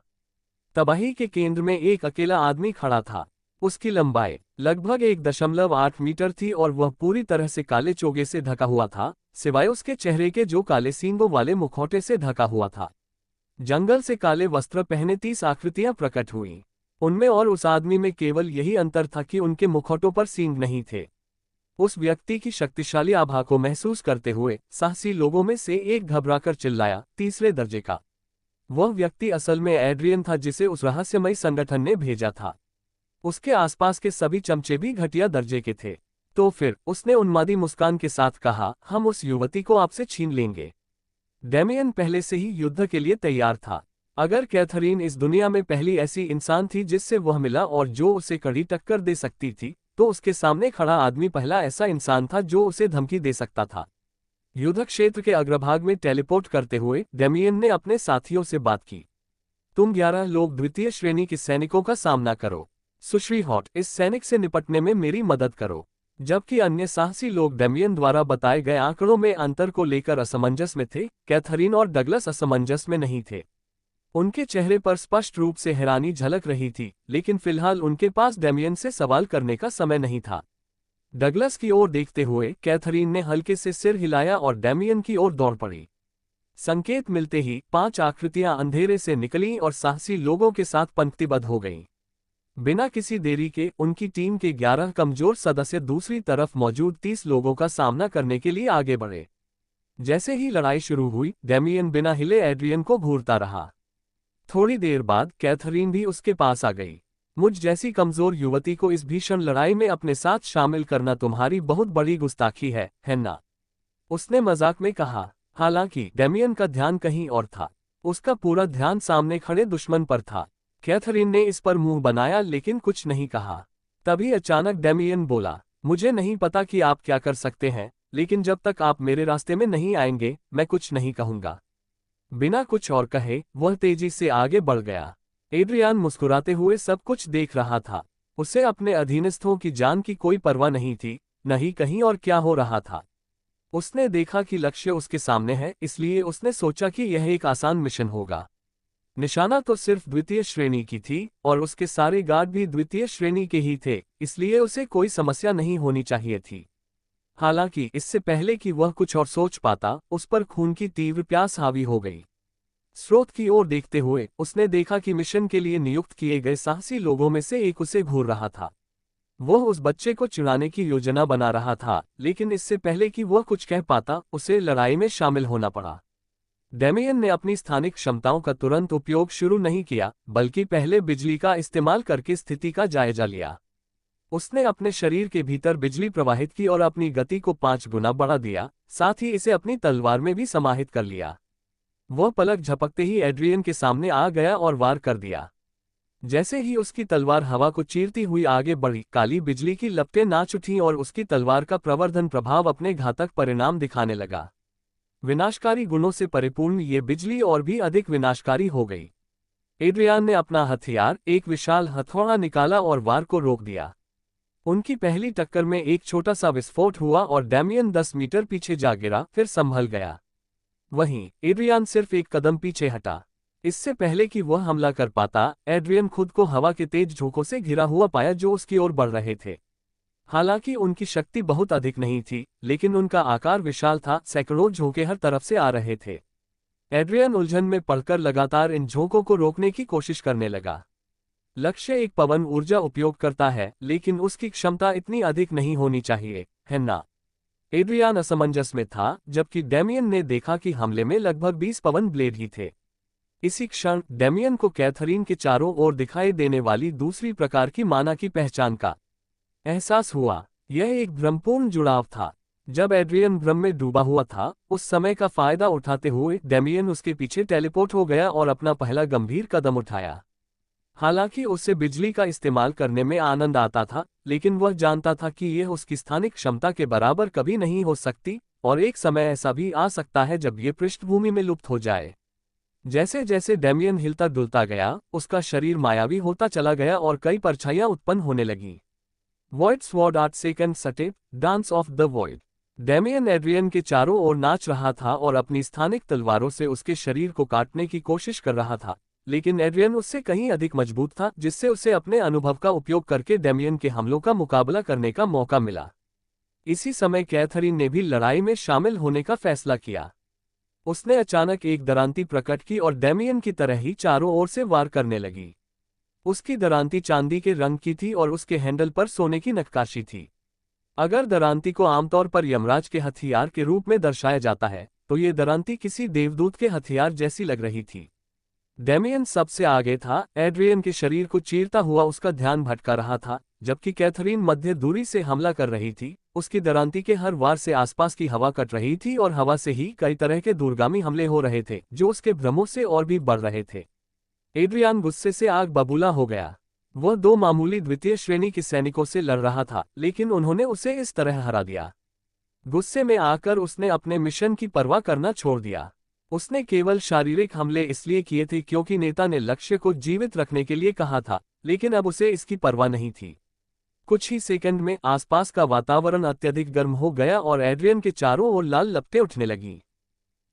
तबाही के केंद्र में एक अकेला आदमी खड़ा था। उसकी लंबाई लगभग 1.8 मीटर थी और वह पूरी तरह से काले चोगे से ढका हुआ था, सिवाय उसके चेहरे के जो काले सींगों वाले मुखौटे से ढका हुआ था। जंगल से काले वस्त्र पहने 30 आकृतियां प्रकट हुईं। उनमें और उस आदमी में केवल यही अंतर था कि उनके मुखौटों पर सींग नहीं थे। उस व्यक्ति की शक्तिशाली आभा को महसूस करते हुए साहसी लोगों में से एक घबराकर चिल्लाया, तीसरे दर्जे का। वह व्यक्ति असल में एड्रियन था, जिसे उस रहस्यमयी संगठन ने भेजा था। उसके आसपास के सभी चमचे भी घटिया दर्जे के थे। तो फिर उसने उन्मादी मुस्कान के साथ कहा, हम उस युवती को आपसे छीन लेंगे। डेमियन पहले से ही युद्ध के लिए तैयार था। अगर कैथरीन इस दुनिया में पहली ऐसी इंसान थी जिससे वह मिला और जो उसे कड़ी टक्कर दे सकती थी, तो उसके सामने खड़ा आदमी पहला ऐसा इंसान था जो उसे धमकी दे सकता था। युद्ध क्षेत्र के अग्रभाग में टेलीपोर्ट करते हुए डेमियन ने अपने साथियों से बात की। तुम 11 लोग द्वितीय श्रेणी के सैनिकों का सामना करो। सुश्री हॉट, इस सैनिक से निपटने में मेरी मदद करो। जबकि अन्य साहसी लोग डेमियन द्वारा बताए गए आंकड़ों में अंतर को लेकर असमंजस में थे, कैथरीन और डगलस असमंजस में नहीं थे। उनके चेहरे पर स्पष्ट रूप से हैरानी झलक रही थी, लेकिन फिलहाल उनके पास डेमियन से सवाल करने का समय नहीं था। डगलस की ओर देखते हुए कैथरीन ने हल्के से सिर हिलाया और डेमियन की ओर दौड़ पड़ी। संकेत मिलते ही 5 आकृतियां अंधेरे से निकलीं और साहसी लोगों के साथ पंक्तिबद्ध हो गईं। बिना किसी देरी के उनकी टीम के 11 कमजोर सदस्य दूसरी तरफ मौजूद 30 लोगों का सामना करने के लिए आगे बढ़े। जैसे ही लड़ाई शुरू हुई, डेमियन बिना हिले एड्रियन को घूरता रहा। थोड़ी देर बाद कैथरीन भी उसके पास आ गई। मुझ जैसी कमजोर युवती को इस भीषण लड़ाई में अपने साथ शामिल करना तुम्हारी बहुत बड़ी गुस्ताखी है ना? उसने मजाक में कहा। हालांकि डेमियन का ध्यान कहीं और था। उसका पूरा ध्यान सामने खड़े दुश्मन पर था। कैथरीन ने इस पर मुंह बनाया लेकिन कुछ नहीं कहा। तभी अचानक डेमियन बोला, मुझे नहीं पता कि आप क्या कर सकते हैं, लेकिन जब तक आप मेरे रास्ते में नहीं आएंगे, मैं कुछ नहीं कहूंगा। बिना कुछ और कहे वह तेजी से आगे बढ़ गया। एड्रियान मुस्कुराते हुए सब कुछ देख रहा था। उसे अपने अधीनस्थों की जान की कोई परवाह नहीं थी, न ही कहीं और क्या हो रहा था। उसने देखा कि लक्ष्य उसके सामने है, इसलिए उसने सोचा कि यह एक आसान मिशन होगा। निशाना तो सिर्फ द्वितीय श्रेणी की थी और उसके सारे गार्ड भी द्वितीय श्रेणी के ही थे, इसलिए उसे कोई समस्या नहीं होनी चाहिए थी। हालांकि इससे पहले कि वह कुछ और सोच पाता, उस पर खून की तीव्र प्यास हावी हो गई। स्रोत की ओर देखते हुए उसने देखा कि मिशन के लिए नियुक्त किए गए साहसी लोगों में से एक उसे घूर रहा था। वह उस बच्चे को चुराने की योजना बना रहा था, लेकिन इससे पहले कि वह कुछ कह पाता, उसे लड़ाई में शामिल होना पड़ा। डेमियन ने अपनी स्थानिक क्षमताओं का तुरंत उपयोग शुरू नहीं किया, बल्कि पहले बिजली का इस्तेमाल करके स्थिति का जायजा लिया। उसने अपने शरीर के भीतर बिजली प्रवाहित की और अपनी गति को 5 गुना बढ़ा दिया, साथ ही इसे अपनी तलवार में भी समाहित कर लिया। वह पलक झपकते ही एड्रियन के सामने आ गया और वार कर दिया। जैसे ही उसकी तलवार हवा को चीरती हुई आगे बढ़ी, काली बिजली की लपटें नाच उठीं और उसकी तलवार का प्रवर्धन प्रभाव अपने घातक परिणाम दिखाने लगा। विनाशकारी गुणों से परिपूर्ण ये बिजली और भी अधिक विनाशकारी हो गई। एड्रियान ने अपना हथियार, एक विशाल हथौड़ा निकाला और वार को रोक दिया। उनकी पहली टक्कर में एक छोटा सा विस्फोट हुआ और डेमियन 10 मीटर पीछे जा गिरा, फिर संभल गया। वहीं एड्रियान सिर्फ एक कदम पीछे हटा। इससे पहले कि वह हमला कर पाता, एड्रियन खुद को हवा के तेज झोंकों से घिरा हुआ पाया जो उसकी ओर बढ़ रहे थे। हालांकि उनकी शक्ति बहुत अधिक नहीं थी, लेकिन उनका आकार विशाल था, सैकड़ों झोंके हर तरफ से आ रहे थे। एड्रियन उलझन में पड़कर लगातार इन झोंकों को रोकने की कोशिश करने लगा। लक्ष्य एक पवन ऊर्जा उपयोग करता है, लेकिन उसकी क्षमता इतनी अधिक नहीं होनी चाहिए, है ना? एड्रियान असमंजस में था, जबकि डेमियन ने देखा कि हमले में लगभग 20 पवन ब्लेड ही थे। इसी क्षण डेमियन को कैथरीन के चारों ओर दिखाई देने वाली दूसरी प्रकार की माना की पहचान का एहसास हुआ। यह एक भ्रमपूर्ण जुड़ाव था। जब एड्रियन भ्रम में डूबा हुआ था, उस समय का फायदा उठाते हुए डेमियन उसके पीछे टेलीपोर्ट हो गया और अपना पहला गंभीर कदम उठाया। हालांकि उसे बिजली का इस्तेमाल करने में आनंद आता था, लेकिन वह जानता था कि यह उसकी स्थानिक क्षमता के बराबर कभी नहीं हो सकती, और एक समय ऐसा भी आ सकता है जब ये पृष्ठभूमि में लुप्त हो जाए। जैसे जैसे डेमियन हिलता डुलता गया, उसका शरीर मायावी होता चला गया और कई परछाइयां उत्पन्न होने लगीं। वॉइड स्वॉर्ड आर्ट सेकंड सटे, dance of the void. Damien Adrian के चारों ओर नाच रहा था और अपनी स्थानिक तलवारों से उसके शरीर को काटने की कोशिश कर रहा था, लेकिन एड्रियन उससे कहीं अधिक मजबूत था, जिससे उसे अपने अनुभव का उपयोग करके डेमियन के हमलों का मुकाबला करने का मौका मिला। इसी समय कैथरीन ने भी लड़ाई में शामिल होने का फैसला किया। उसने अचानक एक दरांती प्रकट की और डेमियन की तरह ही चारों ओर से वार करने लगी। उसकी दरांती चांदी के रंग की थी और उसके हैंडल पर सोने की नक्काशी थी। अगर दरांती को आमतौर पर यमराज के हथियार के रूप में दर्शाया जाता है, तो ये दरांती किसी देवदूत के हथियार जैसी लग रही थी। डेमियन सबसे आगे था, एड्रियन के शरीर को चीरता हुआ उसका ध्यान भटका रहा था, जबकि कैथरीन मध्य दूरी से हमला कर रही थी। उसकी दरांती के हर वार से आसपास की हवा कट रही थी और हवा से ही कई तरह के दूरगामी हमले हो रहे थे, जो उसके भ्रमों से और भी बढ़ रहे थे। एड्रियन गुस्से से आग बबूला हो गया। वह दो मामूली द्वितीय श्रेणी के सैनिकों से लड़ रहा था, लेकिन उन्होंने उसे इस तरह हरा दिया। गुस्से में आकर उसने अपने मिशन की परवाह करना छोड़ दिया। उसने केवल शारीरिक हमले इसलिए किए थे क्योंकि नेता ने लक्ष्य को जीवित रखने के लिए कहा था, लेकिन अब उसे इसकी परवाह नहीं थी। कुछ ही सेकंड में आसपास का वातावरण अत्यधिक गर्म हो गया और एड्रियन के चारों ओर लाल लपटें उठने लगीं।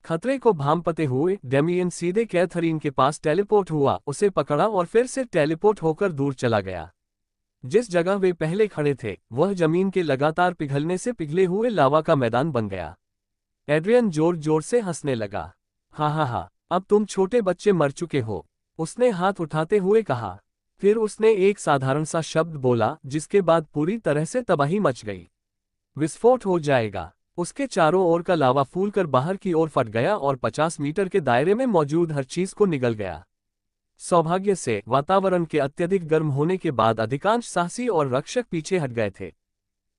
खतरे को भांपते हुए डेमियन सीधे कैथरीन के पास टेलीपोर्ट हुआ, उसे पकड़ा और फिर से टेलीपोर्ट होकर दूर चला गया। जिस जगह वे पहले खड़े थे, वह जमीन के लगातार पिघलने से पिघले हुए लावा का मैदान बन गया। एड्रियन जोर जोर से हंसने लगा। हा, अब तुम छोटे बच्चे मर चुके हो, उसने हाथ उठाते हुए कहा। फिर उसने एक साधारण सा शब्द बोला, जिसके बाद पूरी तरह से तबाही मच गई। विस्फोट हो जाएगा। उसके चारों ओर का लावा फूलकर बाहर की ओर फट गया और 50 मीटर के दायरे में मौजूद हर चीज को निगल गया। सौभाग्य से वातावरण के अत्यधिक गर्म होने के बाद अधिकांश साहसी और रक्षक पीछे हट गए थे।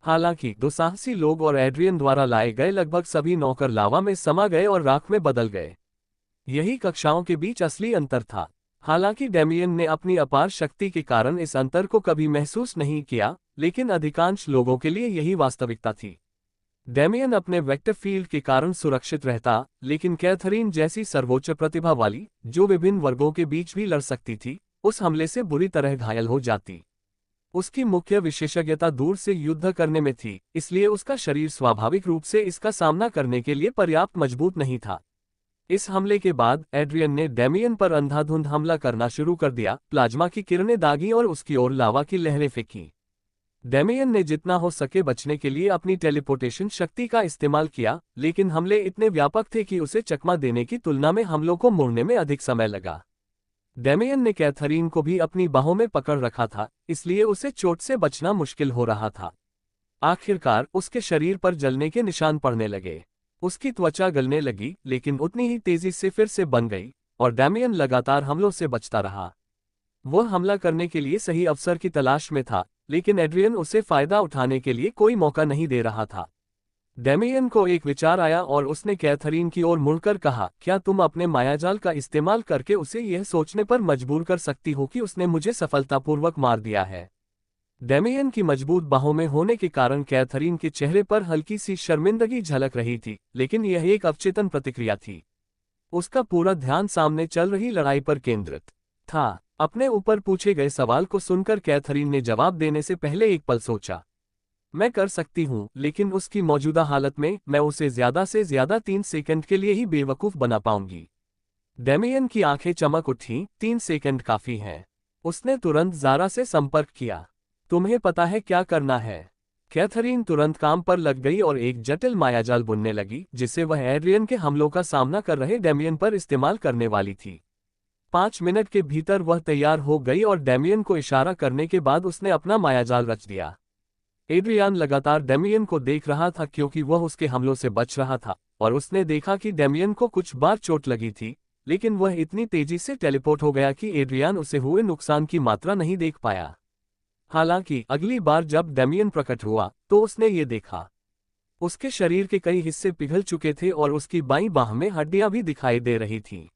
हालांकि दुस्साहसी लोग और एड्रियन द्वारा लाए गए लगभग सभी नौकर लावा में समा गए और राख में बदल गए। यही कक्षाओं के बीच असली अंतर था। हालांकि डेमियन ने अपनी अपार शक्ति के कारण इस अंतर को कभी महसूस नहीं किया, लेकिन अधिकांश लोगों के लिए यही वास्तविकता थी। डेमियन अपने वेक्टर फील्ड के कारण सुरक्षित रहता, लेकिन कैथरीन जैसी सर्वोच्च प्रतिभा वाली, जो विभिन्न वर्गों के बीच भी लड़ सकती थी, उस हमले से बुरी तरह घायल हो जाती। उसकी मुख्य विशेषज्ञता दूर से युद्ध करने में थी, इसलिए उसका शरीर स्वाभाविक रूप से इसका सामना करने के लिए पर्याप्त मजबूत नहीं था। इस हमले के बाद एड्रियन ने डेमियन पर अंधाधुंध हमला करना शुरू कर दिया, प्लाज्मा की किरणें दागी और उसकी ओर लावा की लहरें फेंकी। डेमियन ने जितना हो सके बचने के लिए अपनी टेलीपोर्टेशन शक्ति का इस्तेमाल किया, लेकिन हमले इतने व्यापक थे कि उसे चकमा देने की तुलना में हमलों को मोड़ने में अधिक समय लगा। डेमियन ने कैथरीन को भी अपनी बाहों में पकड़ रखा था, इसलिए उसे चोट से बचना मुश्किल हो रहा था। आखिरकार उसके शरीर पर जलने के निशान पड़ने लगे। उसकी त्वचा गलने लगी, लेकिन उतनी ही तेजी से फिर से बन गई, और डेमियन लगातार हमलों से बचता रहा। वह हमला करने के लिए सही अवसर की तलाश में था, लेकिन एड्रियन उसे फायदा उठाने के लिए कोई मौका नहीं दे रहा था। डेमियन को एक विचार आया और उसने कैथरीन की ओर मुड़कर कहा, क्या तुम अपने मायाजाल का इस्तेमाल करके उसे यह सोचने पर मजबूर कर सकती हो कि उसने मुझे सफलतापूर्वक मार दिया है? डेमियन की मजबूत बाहों में होने के कारण कैथरीन के चेहरे पर हल्की सी शर्मिंदगी झलक रही थी, लेकिन यह एक अवचेतन प्रतिक्रिया थी। उसका पूरा ध्यान सामने चल रही लड़ाई पर केंद्रित था। अपने ऊपर पूछे गए सवाल को सुनकर कैथरीन ने जवाब देने से पहले एक पल सोचा। मैं कर सकती हूँ, लेकिन उसकी मौजूदा हालत में मैं उसे ज्यादा से ज्यादा 3 सेकंड के लिए ही बेवकूफ बना पाऊंगी। डेमियन की आंखें चमक उठी। 3 सेकंड काफी हैं। उसने तुरंत ज़ारा से संपर्क किया। तुम्हें पता है क्या करना है? कैथरीन तुरंत काम पर लग गई और एक जटिल मायाजाल बुनने लगी, जिसे वह एड्रियन के हमलों का सामना कर रहे डेमियन पर इस्तेमाल करने वाली थी। 5 मिनट के भीतर वह तैयार हो गई और डेमियन को इशारा करने के बाद उसने अपना मायाजाल रच दिया। एड्रियन लगातार डेमियन को देख रहा था क्योंकि वह उसके हमलों से बच रहा था, और उसने देखा कि डेमियन को कुछ बार चोट लगी थी, लेकिन वह इतनी तेजी से टेलीपोर्ट हो गया कि एड्रियन उसे हुए नुकसान की मात्रा नहीं देख पाया। हालांकि अगली बार जब डेमियन प्रकट हुआ, तो उसने ये देखा। उसके शरीर के कई हिस्से पिघल चुके थे और उसकी बाईं बाह में हड्डियां भी दिखाई दे रही थीं।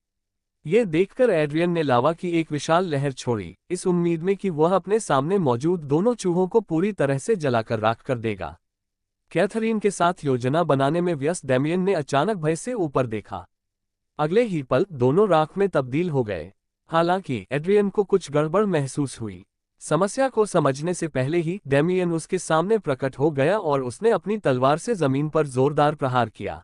ये देखकर एड्रियन ने लावा की एक विशाल लहर छोड़ी, इस उम्मीद में कि वह अपने सामने मौजूद दोनों चूहों को पूरी तरह से जलाकर राख कर देगा। कैथरीन के साथ योजना बनाने में व्यस्त डेमियन ने अचानक भय से ऊपर देखा। अगले ही पल दोनों राख में तब्दील हो गए। हालांकि एड्रियन को कुछ गड़बड़ महसूस हुई। समस्या को समझने से पहले ही डेमियन उसके सामने प्रकट हो गया और उसने अपनी तलवार से जमीन पर जोरदार प्रहार किया।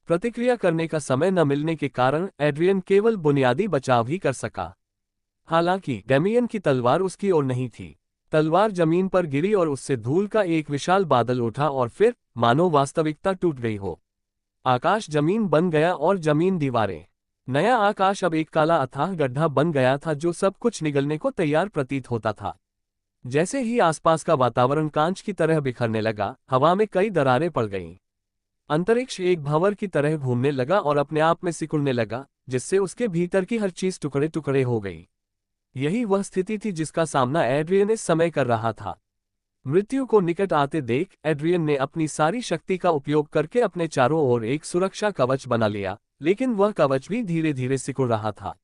प्रतिक्रिया करने का समय न मिलने के कारण एड्रियन केवल बुनियादी बचाव ही कर सका। हालांकि डेमियन की तलवार उसकी ओर नहीं थी। तलवार जमीन पर गिरी और उससे धूल का एक विशाल बादल उठा और फिर मानो वास्तविकता टूट गई हो। आकाश जमीन बन गया और जमीन दीवारें। नया आकाश अब एक काला अथाह गड्ढा बन गया था जो सब कुछ निगलने को तैयार प्रतीत होता था। जैसे ही आसपास का वातावरण कांच की तरह बिखरने लगा, हवा में कई दरारें पड़ गईं। अंतरिक्ष एक भंवर की तरह घूमने लगा और अपने आप में सिकुड़ने लगा, जिससे उसके भीतर की हर चीज टुकड़े टुकड़े हो गई। यही वह स्थिति थी जिसका सामना एड्रियन इस समय कर रहा था। मृत्यु को निकट आते देख एड्रियन ने अपनी सारी शक्ति का उपयोग करके अपने चारों ओर एक सुरक्षा कवच बना लिया, लेकिन वह कवच भी धीरे धीरे सिकुड़ रहा था।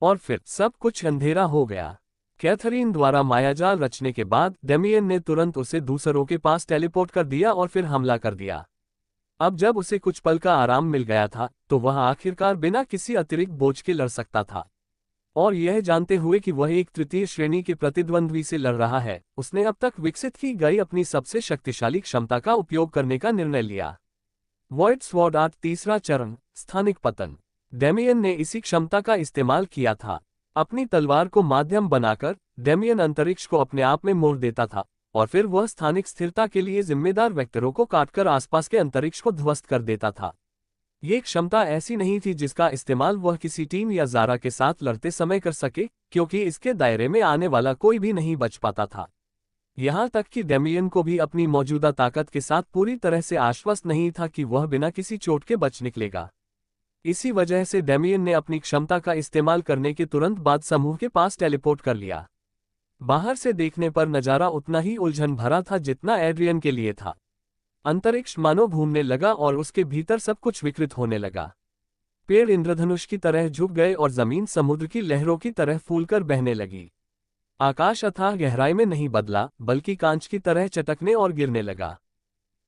और फिर सब कुछ अंधेरा हो गया। कैथरीन द्वारा मायाजाल रचने के बाद डेमियन ने तुरंत उसे दूसरों के पास टेलीपोर्ट कर दिया और फिर हमला कर दिया। अब जब उसे कुछ पल का आराम मिल गया था, तो वह आखिरकार बिना किसी अतिरिक्त बोझ के लड़ सकता था। और यह जानते हुए कि वह एक तृतीय श्रेणी के प्रतिद्वंद्वी से लड़ रहा है, उसने अब तक विकसित की गई अपनी सबसे शक्तिशाली क्षमता का उपयोग करने का निर्णय लिया। वॉइड स्वॉर्ड आर्ट तीसरा चरण, स्थानिक पतन। डेमियन ने इसी क्षमता का इस्तेमाल किया था। अपनी तलवार को माध्यम बनाकर डेमियन अंतरिक्ष को अपने आप में मोड़ देता था और फिर वह स्थानिक स्थिरता के लिए जिम्मेदार वेक्टरों को काटकर आसपास के अंतरिक्ष को ध्वस्त कर देता था। ये क्षमता ऐसी नहीं थी जिसका इस्तेमाल वह किसी टीम या ज़ारा के साथ लड़ते समय कर सके, क्योंकि इसके दायरे में आने वाला कोई भी नहीं बच पाता था। यहाँ तक कि डेमियन को भी अपनी मौजूदा ताकत के साथ पूरी तरह से आश्वस्त नहीं था कि वह बिना किसी चोट के बच निकलेगा। इसी वजह से डेमियन ने अपनी क्षमता का इस्तेमाल करने के तुरंत बाद समूह के पास टेलीपोर्ट कर लिया। बाहर से देखने पर नजारा उतना ही उलझन भरा था जितना एड्रियन के लिए था। अंतरिक्ष मानो घूमने लगा और उसके भीतर सब कुछ विकृत होने लगा। पेड़ इंद्रधनुष की तरह झुक गए और जमीन समुद्र की लहरों की तरह फूलकर बहने लगी। आकाश अथाह गहराई में नहीं बदला, बल्कि कांच की तरह चटकने और गिरने लगा।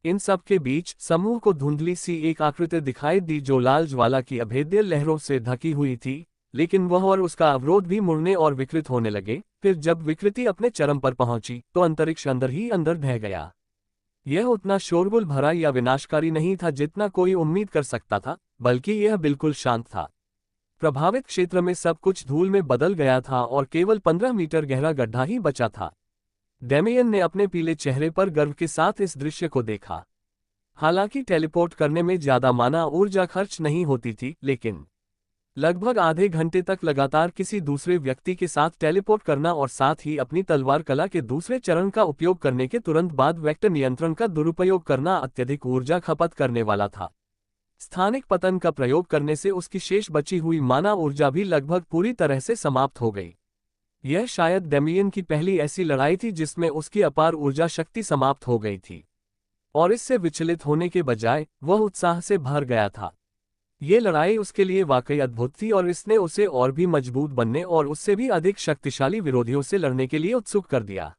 इन सब के बीच समूह को धुंधली सी एक आकृति दिखाई दी जो लाल ज्वाला की अभेद्य लहरों से ढकी हुई थी, लेकिन वह और उसका अवरोध भी मुड़ने और विकृत होने लगे। फिर जब विकृति अपने चरम पर पहुंची तो अंतरिक्ष अंदर ही अंदर ढह गया। यह उतना शोरगुल भरा या विनाशकारी नहीं था जितना कोई उम्मीद कर सकता था, बल्कि यह बिल्कुल शांत था। प्रभावित क्षेत्र में सब कुछ धूल में बदल गया था और केवल 15 मीटर गहरा गड्ढा ही बचा था। डेमियन ने अपने पीले चेहरे पर गर्व के साथ इस दृश्य को देखा। हालांकि टेलीपोर्ट करने में ज्यादा माना ऊर्जा खर्च नहीं होती थी, लेकिन लगभग आधे घंटे तक लगातार किसी दूसरे व्यक्ति के साथ टेलीपोर्ट करना और साथ ही अपनी तलवार कला के दूसरे चरण का उपयोग करने के तुरंत बाद वेक्टर नियंत्रण का दुरुपयोग करना अत्यधिक ऊर्जा खपत करने वाला था। स्थानिक पतन का प्रयोग करने से उसकी शेष बची हुई माना ऊर्जा भी लगभग पूरी तरह से समाप्त हो गई। यह शायद डेमियन की पहली ऐसी लड़ाई थी जिसमें उसकी अपार ऊर्जा शक्ति समाप्त हो गई थी, और इससे विचलित होने के बजाय वह उत्साह से भर गया था। ये लड़ाई उसके लिए वाकई अद्भुत थी और इसने उसे और भी मजबूत बनने और उससे भी अधिक शक्तिशाली विरोधियों से लड़ने के लिए उत्सुक कर दिया।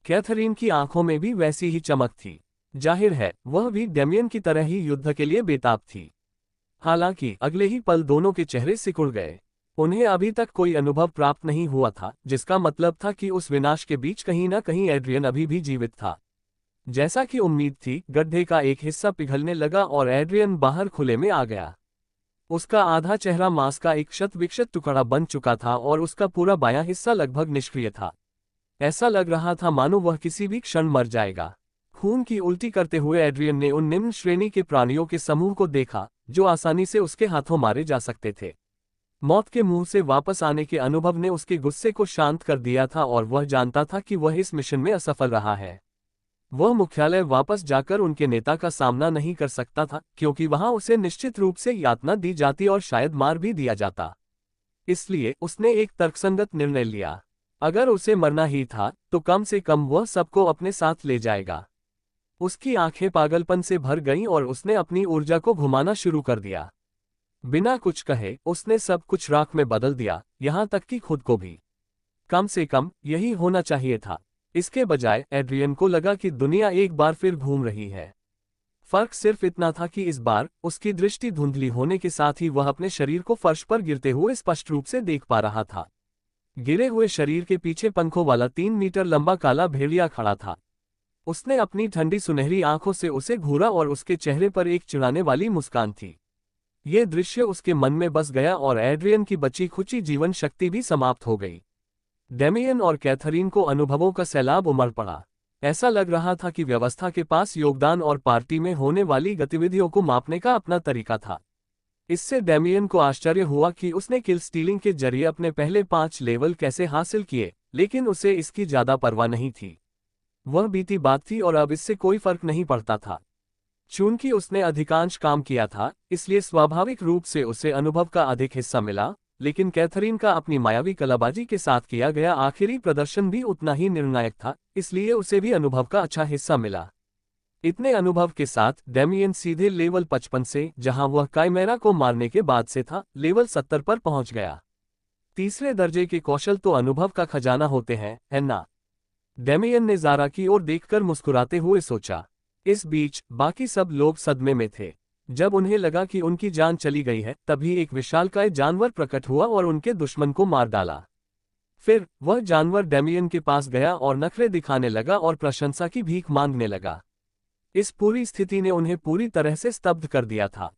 कैथरीन की आंखों में भी वैसी ही चमक थी। जाहिर है वह भी डेमियन की तरह ही युद्ध के लिए बेताब थी। हालांकि अगले ही पल दोनों के चेहरे सिकुड़ गए। उन्हें अभी तक कोई अनुभव प्राप्त नहीं हुआ था, जिसका मतलब था कि उस विनाश के बीच कहीं न कहीं एड्रियन अभी भी जीवित था। जैसा कि उम्मीद थी, गड्ढे का एक हिस्सा पिघलने लगा और एड्रियन बाहर खुले में आ गया। उसका आधा चेहरा मांस का एक शत विक्षत टुकड़ा बन चुका था और उसका पूरा बायां हिस्सा लगभग निष्क्रिय था। ऐसा लग रहा था मानो वह किसी भी क्षण मर जाएगा। खून की उल्टी करते हुए एड्रियन ने उन निम्न श्रेणी के प्राणियों के समूह को देखा जो आसानी से उसके हाथों मारे जा सकते थे। मौत के मुंह से वापस आने के अनुभव ने उसके गुस्से को शांत कर दिया था और वह जानता था कि वह इस मिशन में असफल रहा है। वह मुख्यालय वापस जाकर उनके नेता का सामना नहीं कर सकता था, क्योंकि वहां उसे निश्चित रूप से यातना दी जाती और शायद मार भी दिया जाता। इसलिए उसने एक तर्कसंगत निर्णय लिया। अगर उसे मरना ही था तो कम से कम वह सबको अपने साथ ले जाएगा। उसकी आंखें पागलपन से भर गईं और उसने अपनी ऊर्जा को घुमाना शुरू कर दिया। बिना कुछ कहे उसने सब कुछ राख में बदल दिया, यहां तक कि खुद को भी। कम से कम यही होना चाहिए था। इसके बजाय एड्रियन को लगा कि दुनिया एक बार फिर घूम रही है। फर्क सिर्फ इतना था कि इस बार उसकी दृष्टि धुंधली होने के साथ ही वह अपने शरीर को फर्श पर गिरते हुए स्पष्ट रूप से देख पा रहा था। गिरे हुए शरीर के पीछे पंखों वाला 3 मीटर लंबा काला भेड़िया खड़ा था। उसने अपनी ठंडी सुनहरी आंखों से उसे घूरा और उसके चेहरे पर एक चिढ़ाने वाली मुस्कान थी। यह दृश्य उसके मन में बस गया और एड्रियन की बची खुची जीवन शक्ति भी समाप्त हो गई। डेमियन और कैथरीन को अनुभवों का सैलाब उमड़ पड़ा। ऐसा लग रहा था कि व्यवस्था के पास योगदान और पार्टी में होने वाली गतिविधियों को मापने का अपना तरीका था। इससे डेमियन को आश्चर्य हुआ कि उसने किल स्टीलिंग के जरिए अपने पहले 5 लेवल कैसे हासिल किए, लेकिन उसे इसकी ज्यादा परवाह नहीं थी। वह बीती बात थी और अब इससे कोई फर्क नहीं पड़ता था। चूंकि उसने अधिकांश काम किया था, इसलिए स्वाभाविक रूप से उसे अनुभव का अधिक हिस्सा मिला, लेकिन कैथरीन का अपनी मायावी कलाबाजी के साथ किया गया आखिरी प्रदर्शन भी उतना ही निर्णायक था, इसलिए उसे भी अनुभव का अच्छा हिस्सा मिला। इतने अनुभव के साथ डेमियन सीधे लेवल 55 से, जहां वह काइमेरा को मारने के बाद से था, लेवल 70 पर पहुंच गया। तीसरे दर्जे के कौशल तो अनुभव का खजाना होते हैं, है ना? डेमियन ने ज़ारा की ओर देखकर मुस्कुराते हुए सोचा। इस बीच बाकी सब लोग सदमे में थे। जब उन्हें लगा कि उनकी जान चली गई है, तभी एक विशालकाय जानवर प्रकट हुआ और उनके दुश्मन को मार डाला। फिर वह जानवर डेमियन के पास गया और नखरे दिखाने लगा और प्रशंसा की भीख मांगने लगा। इस पूरी स्थिति ने उन्हें पूरी तरह से स्तब्ध कर दिया था।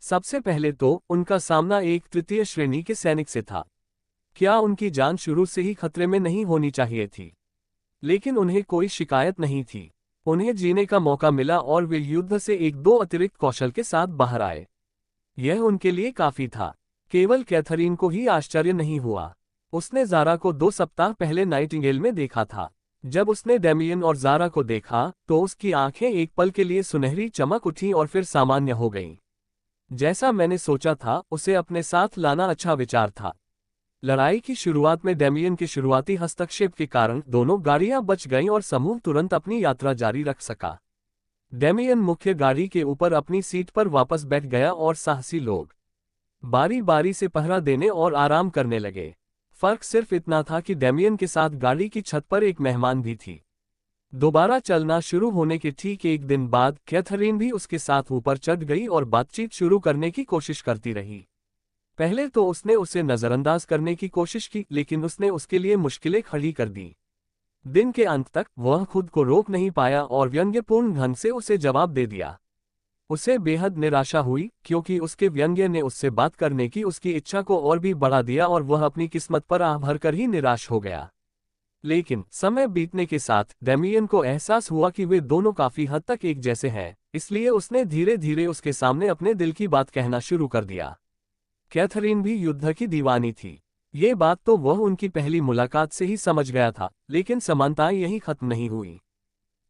सबसे पहले तो उनका सामना एक तृतीय श्रेणी के सैनिक से था। क्या उनकी जान शुरू से ही खतरे में नहीं होनी चाहिए थी? लेकिन उन्हें कोई शिकायत नहीं थी। उन्हें जीने का मौका मिला और वे युद्ध से 1-2 अतिरिक्त कौशल के साथ बाहर आए। यह उनके लिए काफी था। केवल कैथरीन को ही आश्चर्य नहीं हुआ। उसने ज़ारा को 2 सप्ताह पहले नाइटिंगेल में देखा था। जब उसने डेमियन और ज़ारा को देखा, तो उसकी आंखें एक पल के लिए सुनहरी चमक उठीं और फिर सामान्य हो गईं। जैसा मैंने सोचा था, उसे अपने साथ लाना अच्छा विचार था। लड़ाई की शुरुआत में डेमियन के शुरुआती हस्तक्षेप के कारण दोनों गाड़ियां बच गईं और समूह तुरंत अपनी यात्रा जारी रख सका। डेमियन मुख्य गाड़ी के ऊपर अपनी सीट पर वापस बैठ गया और साहसी लोग बारी बारी से पहरा देने और आराम करने लगे। फर्क सिर्फ इतना था कि डेमियन के साथ गाड़ी की छत पर एक मेहमान भी थी। दोबारा चलना शुरू होने के ठीक 1 दिन बाद कैथरीन भी उसके साथ ऊपर चढ़ गई और बातचीत शुरू करने की कोशिश करती रही। पहले तो उसने उसे नजरअंदाज करने की कोशिश की, लेकिन उसने उसके लिए मुश्किलें खड़ी कर दी। दिन के अंत तक वह खुद को रोक नहीं पाया और व्यंग्यपूर्ण ढंग से उसे जवाब दे दिया। उसे बेहद निराशा हुई, क्योंकि उसके व्यंग्य ने उससे बात करने की उसकी इच्छा को और भी बढ़ा दिया और वह अपनी किस्मत पर आह भरकर ही निराश हो गया। लेकिन समय बीतने के साथ डेमियन को एहसास हुआ कि वे दोनों काफी हद तक एक जैसे हैं, इसलिए उसने धीरे धीरे उसके सामने अपने दिल की बात कहना शुरू कर दिया। कैथरीन भी युद्ध की दीवानी थी। ये बात तो वह उनकी पहली मुलाकात से ही समझ गया था, लेकिन समानताएं यहीं खत्म नहीं हुई।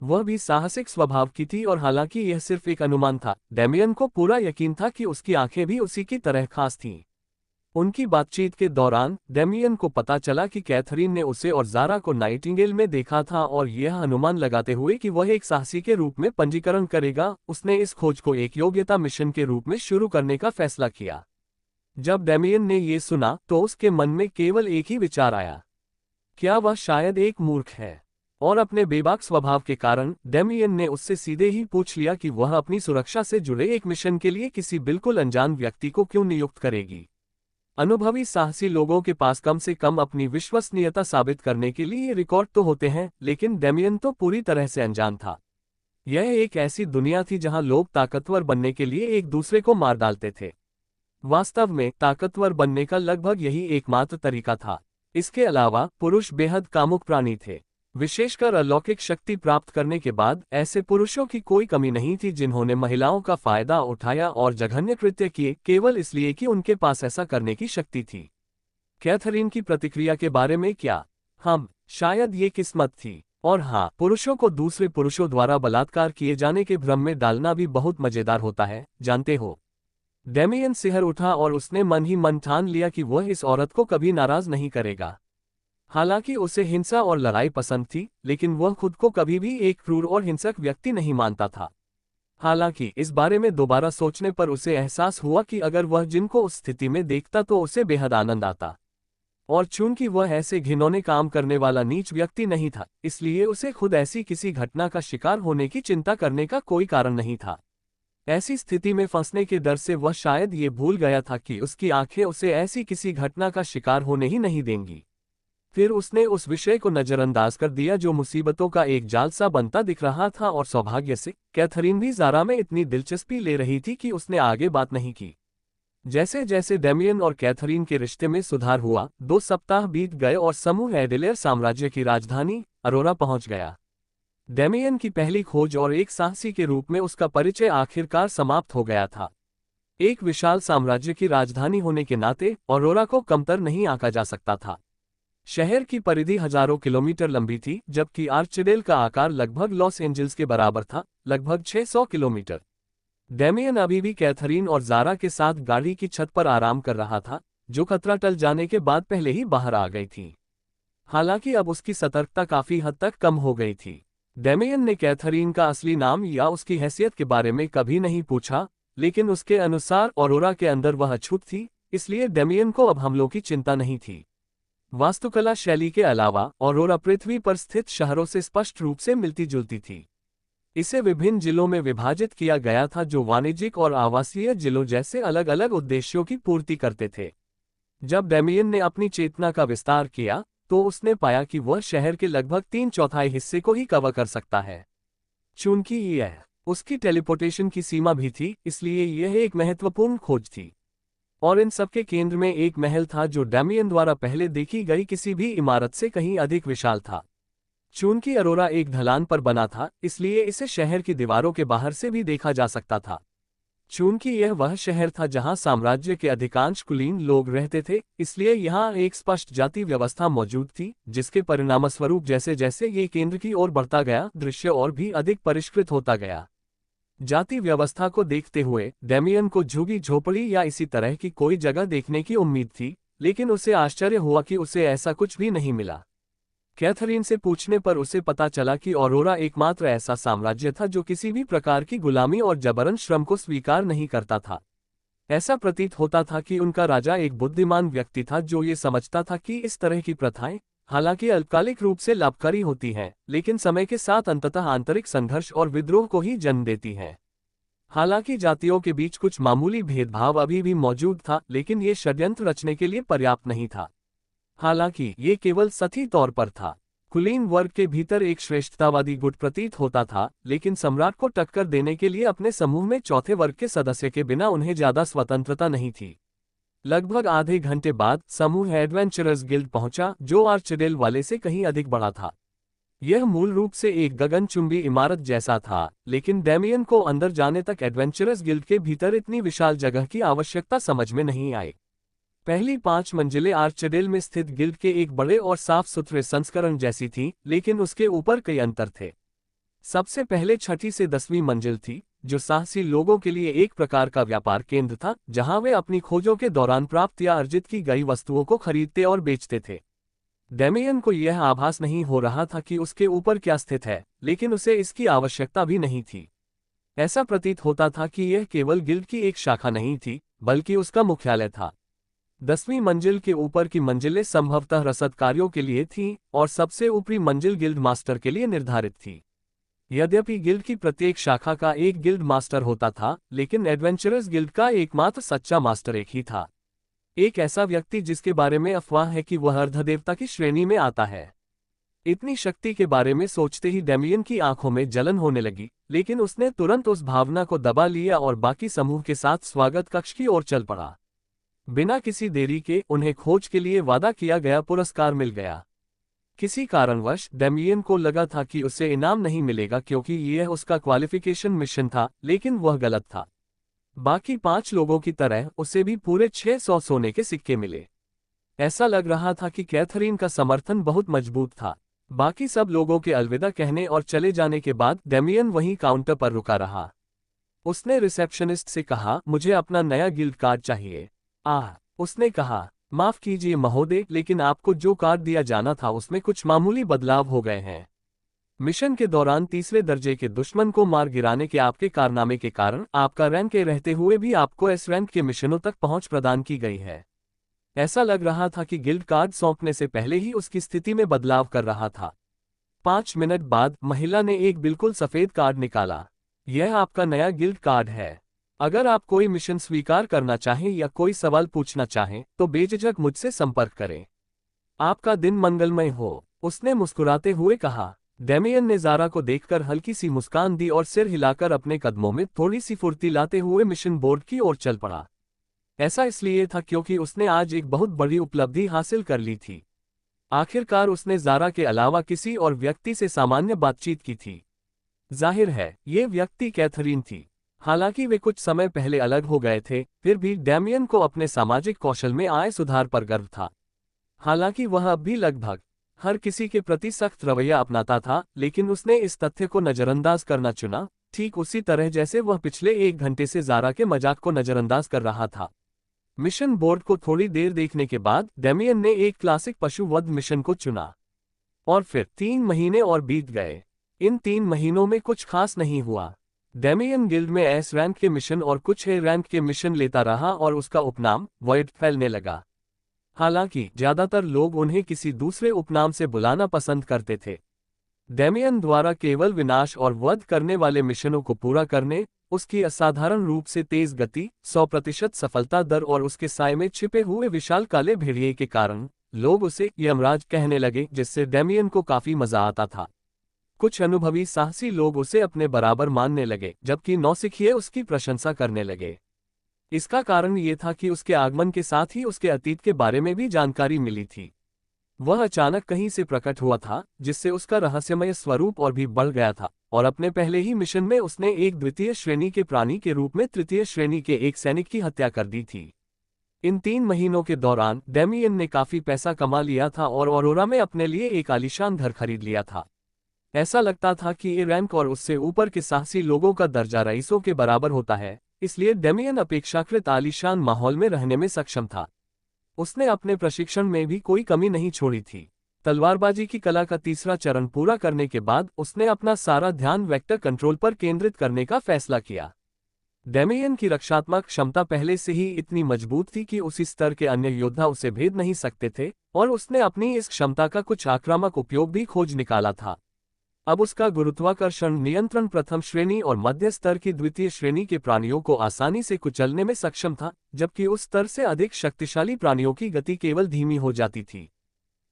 वह भी साहसिक स्वभाव की थी और हालांकि यह सिर्फ एक अनुमान था, डेमियन को पूरा यकीन था कि उसकी आंखें भी उसी की तरह खास थीं। उनकी बातचीत के दौरान डेमियन को पता चला कि कैथरीन ने उसे और ज़ारा को नाइटिंगेल में देखा था और यह अनुमान लगाते हुए कि वह एक साहसी के रूप में पंजीकरण करेगा, उसने इस खोज को एक योग्यता मिशन के रूप में शुरू करने का फैसला किया। जब डेमियन ने यह सुना, तो उसके मन में केवल एक ही विचार आया। क्या वह शायद एक मूर्ख है? और अपने बेबाक स्वभाव के कारण डेमियन ने उससे सीधे ही पूछ लिया कि वह अपनी सुरक्षा से जुड़े एक मिशन के लिए किसी बिल्कुल अनजान व्यक्ति को क्यों नियुक्त करेगी। अनुभवी साहसी लोगों के पास कम से कम अपनी विश्वसनीयता साबित करने के लिए रिकॉर्ड तो होते हैं, लेकिन डेमियन तो पूरी तरह से अनजान था। यह एक ऐसी दुनिया थी जहां लोग ताकतवर बनने के लिए एक दूसरे को मार डालते थे। वास्तव में ताकतवर बनने का लगभग यही एकमात्र तरीका था। इसके अलावा पुरुष बेहद कामुक प्राणी थे। विशेषकर अलौकिक शक्ति प्राप्त करने के बाद ऐसे पुरुषों की कोई कमी नहीं थी जिन्होंने महिलाओं का फायदा उठाया और जघन्य कृत्य किए, केवल इसलिए कि उनके पास ऐसा करने की शक्ति थी। कैथरीन की प्रतिक्रिया के बारे में क्या? शायद ये किस्मत थी। और हाँ, पुरुषों को दूसरे पुरुषों द्वारा बलात्कार किए जाने के भ्रम में डालना भी बहुत मजेदार होता है, जानते हो। डेमियन सिहर उठा और उसने मन ही मन ठान लिया कि वह इस औरत को कभी नाराज नहीं करेगा। हालांकि उसे हिंसा और लड़ाई पसंद थी, लेकिन वह खुद को कभी भी एक क्रूर और हिंसक व्यक्ति नहीं मानता था। हालांकि इस बारे में दोबारा सोचने पर उसे एहसास हुआ कि अगर वह जिनको उस स्थिति में देखता तो उसे बेहद आनंद आता। और चूंकि वह ऐसे घिनौने काम करने वाला नीच व्यक्ति नहीं था, इसलिए उसे खुद ऐसी किसी घटना का शिकार होने की चिंता करने का कोई कारण नहीं था। ऐसी स्थिति में फंसने के डर से वह शायद ये भूल गया था कि उसकी आंखें उसे ऐसी किसी घटना का शिकार होने ही नहीं देंगी। फिर उसने उस विषय को नजरअंदाज कर दिया जो मुसीबतों का एक जाल सा बनता दिख रहा था, और सौभाग्य से कैथरीन भी ज़ारा में इतनी दिलचस्पी ले रही थी कि उसने आगे बात नहीं की। जैसे जैसे डेमियन और कैथरीन के रिश्ते में सुधार हुआ, 2 सप्ताह बीत गए और समूह एडिलेयर साम्राज्य की राजधानी अरोरा पहुंच गया। डेमियन की पहली खोज और एक साहसी के रूप में उसका परिचय आखिरकार समाप्त हो गया था। एक विशाल साम्राज्य की राजधानी होने के नाते अरोरा को कमतर नहीं आंका जा सकता था। शहर की परिधि हजारों किलोमीटर लंबी थी, जबकि आर्चडेल का आकार लगभग लॉस एंजल्स के बराबर था, लगभग 600 किलोमीटर। डेमियन अभी भी कैथरीन और ज़ारा के साथ गाड़ी की छत पर आराम कर रहा था, जो खतरा टल जाने के बाद पहले ही बाहर आ गई थी। हालांकि अब उसकी सतर्कता काफी हद तक कम हो गई थी। डेमियन ने कैथरीन का असली नाम या उसकी हैसियत के बारे में कभी नहीं पूछा, लेकिन उसके अनुसार अरोरा के अंदर वह अछूत थी, इसलिए डेमियन को अब हमलों की चिंता नहीं थी। वास्तुकला शैली के अलावा अरोरा पृथ्वी पर स्थित शहरों से स्पष्ट रूप से मिलती जुलती थी। इसे विभिन्न जिलों में विभाजित किया गया था जो वाणिज्यिक और आवासीय जिलों जैसे अलग अलग उद्देश्यों की पूर्ति करते थे। जब डेमियन ने अपनी चेतना का विस्तार किया, तो उसने पाया कि वह शहर के लगभग 3/4 हिस्से को ही कवर कर सकता है। चूंकि यह उसकी टेलीपोर्टेशन की सीमा भी थी, इसलिए यह एक महत्वपूर्ण खोज थी। और इन सबके केंद्र में एक महल था जो डेमियन द्वारा पहले देखी गई किसी भी इमारत से कहीं अधिक विशाल था। चूंकि अरोरा एक ढलान पर बना था, इसलिए इसे शहर की दीवारों के बाहर से भी देखा जा सकता था। चूंकि यह वह शहर था जहां साम्राज्य के अधिकांश कुलीन लोग रहते थे, इसलिए यहां एक स्पष्ट जाति व्यवस्था मौजूद थी, जिसके परिणामस्वरूप जैसे जैसे ये केंद्र की ओर बढ़ता गया, दृश्य और भी अधिक परिष्कृत होता गया। जाति व्यवस्था को देखते हुए डेमियन को झुग्गी झोपड़ी या इसी तरह की कोई जगह देखने की उम्मीद थी, लेकिन उसे आश्चर्य हुआ कि उसे ऐसा कुछ भी नहीं मिला। कैथरीन से पूछने पर उसे पता चला कि अरोरा एकमात्र ऐसा साम्राज्य था जो किसी भी प्रकार की गुलामी और जबरन श्रम को स्वीकार नहीं करता था। ऐसा प्रतीत होता था कि उनका राजा एक बुद्धिमान व्यक्ति था जो ये समझता था कि इस तरह की प्रथाएं, हालांकि अल्पकालिक रूप से लाभकारी होती हैं, लेकिन समय के साथ अंततः आंतरिक संघर्ष और विद्रोह को ही जन्म देती हैं। हालांकि जातियों के बीच कुछ मामूली भेदभाव अभी भी मौजूद था, लेकिन ये षड्यंत्र रचने के लिए पर्याप्त नहीं था। हालांकि ये केवल सतही तौर पर था। कुलीन वर्ग के भीतर एक श्रेष्ठतावादी गुट प्रतीत होता था, लेकिन सम्राट को टक्कर देने के लिए अपने समूह में चौथे वर्ग के सदस्य के बिना उन्हें ज्यादा स्वतंत्रता नहीं थी। लगभग आधे घंटे बाद समूह एडवेंचरर्स गिल्ड पहुंचा, जो आर्चडेल वाले से कहीं अधिक बड़ा था। यह मूल रूप से एक गगनचुंबी इमारत जैसा था, लेकिन डेमियन को अंदर जाने तक एडवेंचरर्स गिल्ड के भीतर इतनी विशाल जगह की आवश्यकता समझ में नहीं आई। पहली 5 मंजिलें आर्चडेल में स्थित गिल्ड के एक बड़े और साफ सुथरे संस्करण जैसी थीं, लेकिन उसके ऊपर कई अंतर थे। सबसे पहले 6ठी से 10वीं मंजिल थी, जो साहसी लोगों के लिए एक प्रकार का व्यापार केंद्र था, जहां वे अपनी खोजों के दौरान प्राप्त या अर्जित की गई वस्तुओं को खरीदते और बेचते थे। डेमियन को यह आभास नहीं हो रहा था कि उसके ऊपर क्या स्थित है, लेकिन उसे इसकी आवश्यकता भी नहीं थी। ऐसा प्रतीत होता था कि यह केवल गिल्ड की एक शाखा नहीं थी, बल्कि उसका मुख्यालय था। 10वीं मंजिल के ऊपर की मंजिलें संभवतः रसद कार्यों के लिए थीं, और सबसे ऊपरी मंजिल गिल्ड मास्टर के लिए निर्धारित थी। यद्यपि गिल्ड की प्रत्येक शाखा का एक गिल्ड मास्टर होता था, लेकिन एडवेंचरर्स गिल्ड का एकमात्र सच्चा मास्टर एक ही था। एक ऐसा व्यक्ति जिसके बारे में अफवाह है कि वह अर्धदेवता की श्रेणी में आता है। इतनी शक्ति के बारे में सोचते ही डेमियन की आंखों में जलन होने लगी, लेकिन उसने तुरंत उस भावना को दबा लिया और बाकी समूह के साथ स्वागत कक्ष की ओर चल पड़ा। बिना किसी देरी के उन्हें खोज के लिए वादा किया गया पुरस्कार मिल गया। किसी कारणवश डेमियन को लगा था कि उसे इनाम नहीं मिलेगा क्योंकि यह उसका क्वालिफिकेशन मिशन था, लेकिन वह गलत था। बाकी 5 लोगों की तरह उसे भी पूरे 600 सोने के सिक्के मिले। ऐसा लग रहा था कि कैथरीन का समर्थन बहुत मजबूत था। बाकी सब लोगों के अलविदा कहने और चले जाने के बाद डेमियन वहीं काउंटर पर रुका रहा। उसने रिसेप्शनिस्ट से कहा, मुझे अपना नया गिल्ड कार्ड चाहिए। उसने कहा, माफ कीजिए महोदय, लेकिन आपको जो कार्ड दिया जाना था उसमें कुछ मामूली बदलाव हो गए हैं। मिशन के दौरान तीसरे दर्जे के दुश्मन को मार गिराने के आपके कारनामे के कारण आपका रैंक के रहते हुए भी आपको एस रैंक के मिशनों तक पहुंच प्रदान की गई है। ऐसा लग रहा था कि गिल्ड कार्ड सौंपने से पहले ही उसकी स्थिति में बदलाव कर रहा था। 5 मिनट बाद महिला ने एक बिल्कुल सफेद कार्ड निकाला। यह आपका नया गिल्ड कार्ड है। अगर आप कोई मिशन स्वीकार करना चाहें या कोई सवाल पूछना चाहें तो बेझिझक मुझसे संपर्क करें। आपका दिन मंगलमय हो, उसने मुस्कुराते हुए कहा। डेमियन ने ज़ारा को देखकर हल्की सी मुस्कान दी और सिर हिलाकर अपने कदमों में थोड़ी सी फुर्ती लाते हुए मिशन बोर्ड की ओर चल पड़ा। ऐसा इसलिए था क्योंकि उसने आज एक बहुत बड़ी उपलब्धि हासिल कर ली थी। आखिरकार उसने ज़ारा के अलावा किसी और व्यक्ति से सामान्य बातचीत की थी। जाहिर है ये व्यक्ति कैथरीन थी। हालांकि वे कुछ समय पहले अलग हो गए थे, फिर भी डेमियन को अपने सामाजिक कौशल में आए सुधार पर गर्व था। हालांकि वह अब भी लगभग हर किसी के प्रति सख्त रवैया अपनाता था, लेकिन उसने इस तथ्य को नज़रअंदाज करना चुना, ठीक उसी तरह जैसे वह पिछले 1 घंटे से ज़ारा के मजाक को नज़रअंदाज कर रहा था। मिशन बोर्ड को थोड़ी देर देखने के बाद डेमियन ने एक क्लासिक पशु वध मिशन को चुना। और फिर 3 महीने और बीत गए। इन 3 महीनों में कुछ खास नहीं हुआ। डेमियन गिल्ड में एस रैंक के मिशन और कुछ ए रैंक के मिशन लेता रहा और उसका उपनाम वॉइड फैलने लगा। हालांकि ज्यादातर लोग उन्हें किसी दूसरे उपनाम से बुलाना पसंद करते थे। डेमियन द्वारा केवल विनाश और वध करने वाले मिशनों को पूरा करने, उसकी असाधारण रूप से तेज गति, 100% सफलता दर और उसके साए में छिपे हुए विशाल काले भेड़िए के कारण लोग उसे यमराज कहने लगे, जिससे डेमियन को काफी मजा आता था। कुछ अनुभवी साहसी लोग उसे अपने बराबर मानने लगे, जबकि नौसिखिए उसकी प्रशंसा करने लगे। इसका कारण ये था कि उसके आगमन के साथ ही उसके अतीत के बारे में भी जानकारी मिली थी। वह अचानक कहीं से प्रकट हुआ था, जिससे उसका रहस्यमय स्वरूप और भी बढ़ गया था, और अपने पहले ही मिशन में उसने एक द्वितीय श्रेणी के प्राणी के रूप में तृतीय श्रेणी के एक सैनिक की हत्या कर दी थी। इन 3 महीनों के दौरान डेमियन ने काफी पैसा कमा लिया था और ऑरोरा में अपने लिए एक आलीशान घर खरीद लिया था। ऐसा लगता था कि ए रैंक और उससे ऊपर के साहसी लोगों का दर्जा रईसों के बराबर होता है, इसलिए डेमियन अपेक्षाकृत आलीशान माहौल में रहने में सक्षम था। उसने अपने प्रशिक्षण में भी कोई कमी नहीं छोड़ी थी। तलवारबाजी की कला का तीसरा चरण पूरा करने के बाद उसने अपना सारा ध्यान वेक्टर कंट्रोल पर केंद्रित करने का फैसला किया। डेमियन की रक्षात्मक क्षमता पहले से ही इतनी मजबूत थी कि उसी स्तर के अन्य योद्धा उसे भेद नहीं सकते थे, और उसने अपनी इस क्षमता का कुछ आक्रामक उपयोग भी खोज निकाला था। अब उसका गुरुत्वाकर्षण नियंत्रण प्रथम श्रेणी और मध्य स्तर की द्वितीय श्रेणी के प्राणियों को आसानी से कुचलने में सक्षम था, जबकि उस स्तर से अधिक शक्तिशाली प्राणियों की गति केवल धीमी हो जाती थी।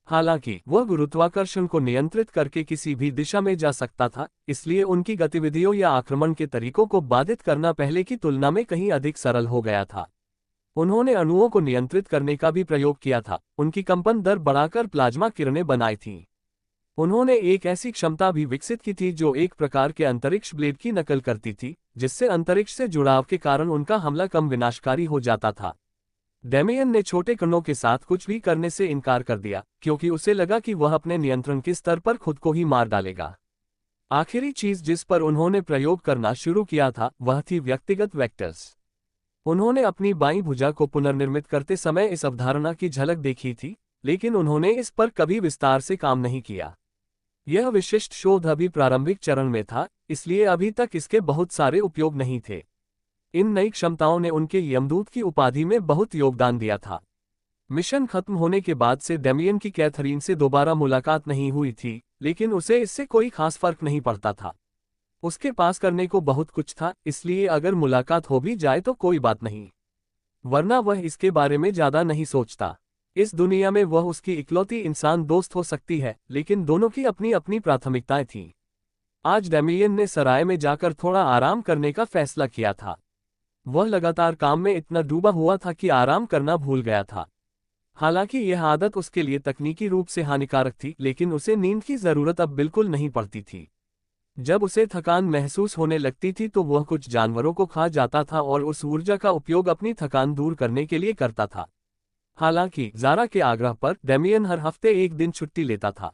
हालांकि वह गुरुत्वाकर्षण को नियंत्रित करके किसी भी दिशा में जा सकता था, इसलिए उनकी गतिविधियों या आक्रमण के तरीकों को बाधित करना पहले की तुलना में कहीं अधिक सरल हो गया था। उन्होंने अणुओं को नियंत्रित करने का भी प्रयोग किया था, उनकी कंपन दर बढ़ाकर प्लाज्मा किरणें बनाई थीं। उन्होंने एक ऐसी क्षमता भी विकसित की थी जो एक प्रकार के अंतरिक्ष ब्लेड की नकल करती थी, जिससे अंतरिक्ष से जुड़ाव के कारण उनका हमला कम विनाशकारी हो जाता था। डेमियन ने छोटे कणों के साथ कुछ भी करने से इनकार कर दिया, क्योंकि उसे लगा कि वह अपने नियंत्रण के स्तर पर खुद को ही मार डालेगा। आखिरी चीज जिस पर उन्होंने प्रयोग करना शुरू किया था वह थी व्यक्तिगत वेक्टर्स। उन्होंने अपनी बाईं भुजा को पुनर्निर्मित करते समय इस अवधारणा की झलक देखी थी, लेकिन उन्होंने इस पर कभी विस्तार से काम नहीं किया। यह विशिष्ट शोध अभी प्रारंभिक चरण में था, इसलिए अभी तक इसके बहुत सारे उपयोग नहीं थे। इन नई क्षमताओं ने उनके यमदूत की उपाधि में बहुत योगदान दिया था। मिशन खत्म होने के बाद से डेमियन की कैथरीन से दोबारा मुलाकात नहीं हुई थी, लेकिन उसे इससे कोई खास फर्क नहीं पड़ता था। उसके पास करने को बहुत कुछ था, इसलिए अगर मुलाकात हो भी जाए तो कोई बात नहीं, वरना वह इसके बारे में ज्यादा नहीं सोचता। इस दुनिया में वह उसकी इकलौती इंसान दोस्त हो सकती है, लेकिन दोनों की अपनी अपनी प्राथमिकताएं थीं। आज डेमियन ने सराय में जाकर थोड़ा आराम करने का फैसला किया था। वह लगातार काम में इतना डूबा हुआ था कि आराम करना भूल गया था। हालांकि यह आदत उसके लिए तकनीकी रूप से हानिकारक थी, लेकिन उसे नींद की जरूरत अब बिल्कुल नहीं पड़ती थी। जब उसे थकान महसूस होने लगती थी तो वह कुछ जानवरों को खा जाता था और उस ऊर्जा का उपयोग अपनी थकान दूर करने के लिए करता था। हालांकि ज़ारा के आग्रह पर डेमियन हर हफ्ते एक दिन छुट्टी लेता था।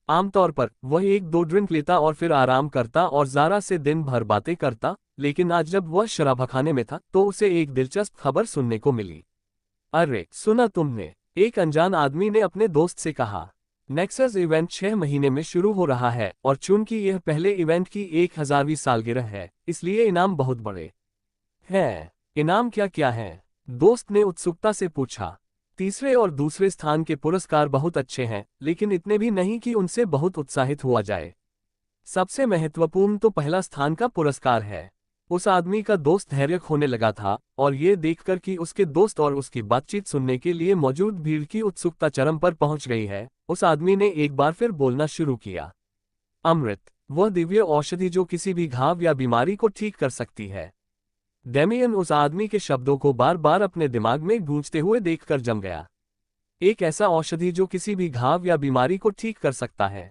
आमतौर पर वह 1-2 ड्रिंक लेता और फिर आराम करता और ज़ारा से दिन भर बातें करता, लेकिन आज जब वह शराबखाने में था तो उसे एक दिलचस्प खबर सुनने को मिली। अरे सुना तुमने, एक अनजान आदमी ने अपने दोस्त से कहा। नेक्सस इवेंट 6 महीने में शुरू हो रहा है और चूंकि यह पहले इवेंट की 1000वीं सालगिरह है, इसलिए इनाम बहुत बड़े हैं। इनाम क्या क्या है? दोस्त ने उत्सुकता से पूछा। तीसरे और दूसरे स्थान के पुरस्कार बहुत अच्छे हैं, लेकिन इतने भी नहीं कि उनसे बहुत उत्साहित हुआ जाए। सबसे महत्वपूर्ण तो पहला स्थान का पुरस्कार है। उस आदमी का दोस्त धैर्य खोने लगा था, और ये देखकर कि उसके दोस्त और उसकी बातचीत सुनने के लिए मौजूद भीड़ की उत्सुकता चरम पर पहुंच गई है, उस आदमी ने एक बार फिर बोलना शुरू किया। अमृत, वह दिव्य औषधि जो किसी भी घाव या बीमारी को ठीक कर सकती है। डेमियन उस आदमी के शब्दों को बार बार अपने दिमाग में गूंजते हुए देखकर जम गया। एक ऐसा औषधि जो किसी भी घाव या बीमारी को ठीक कर सकता है।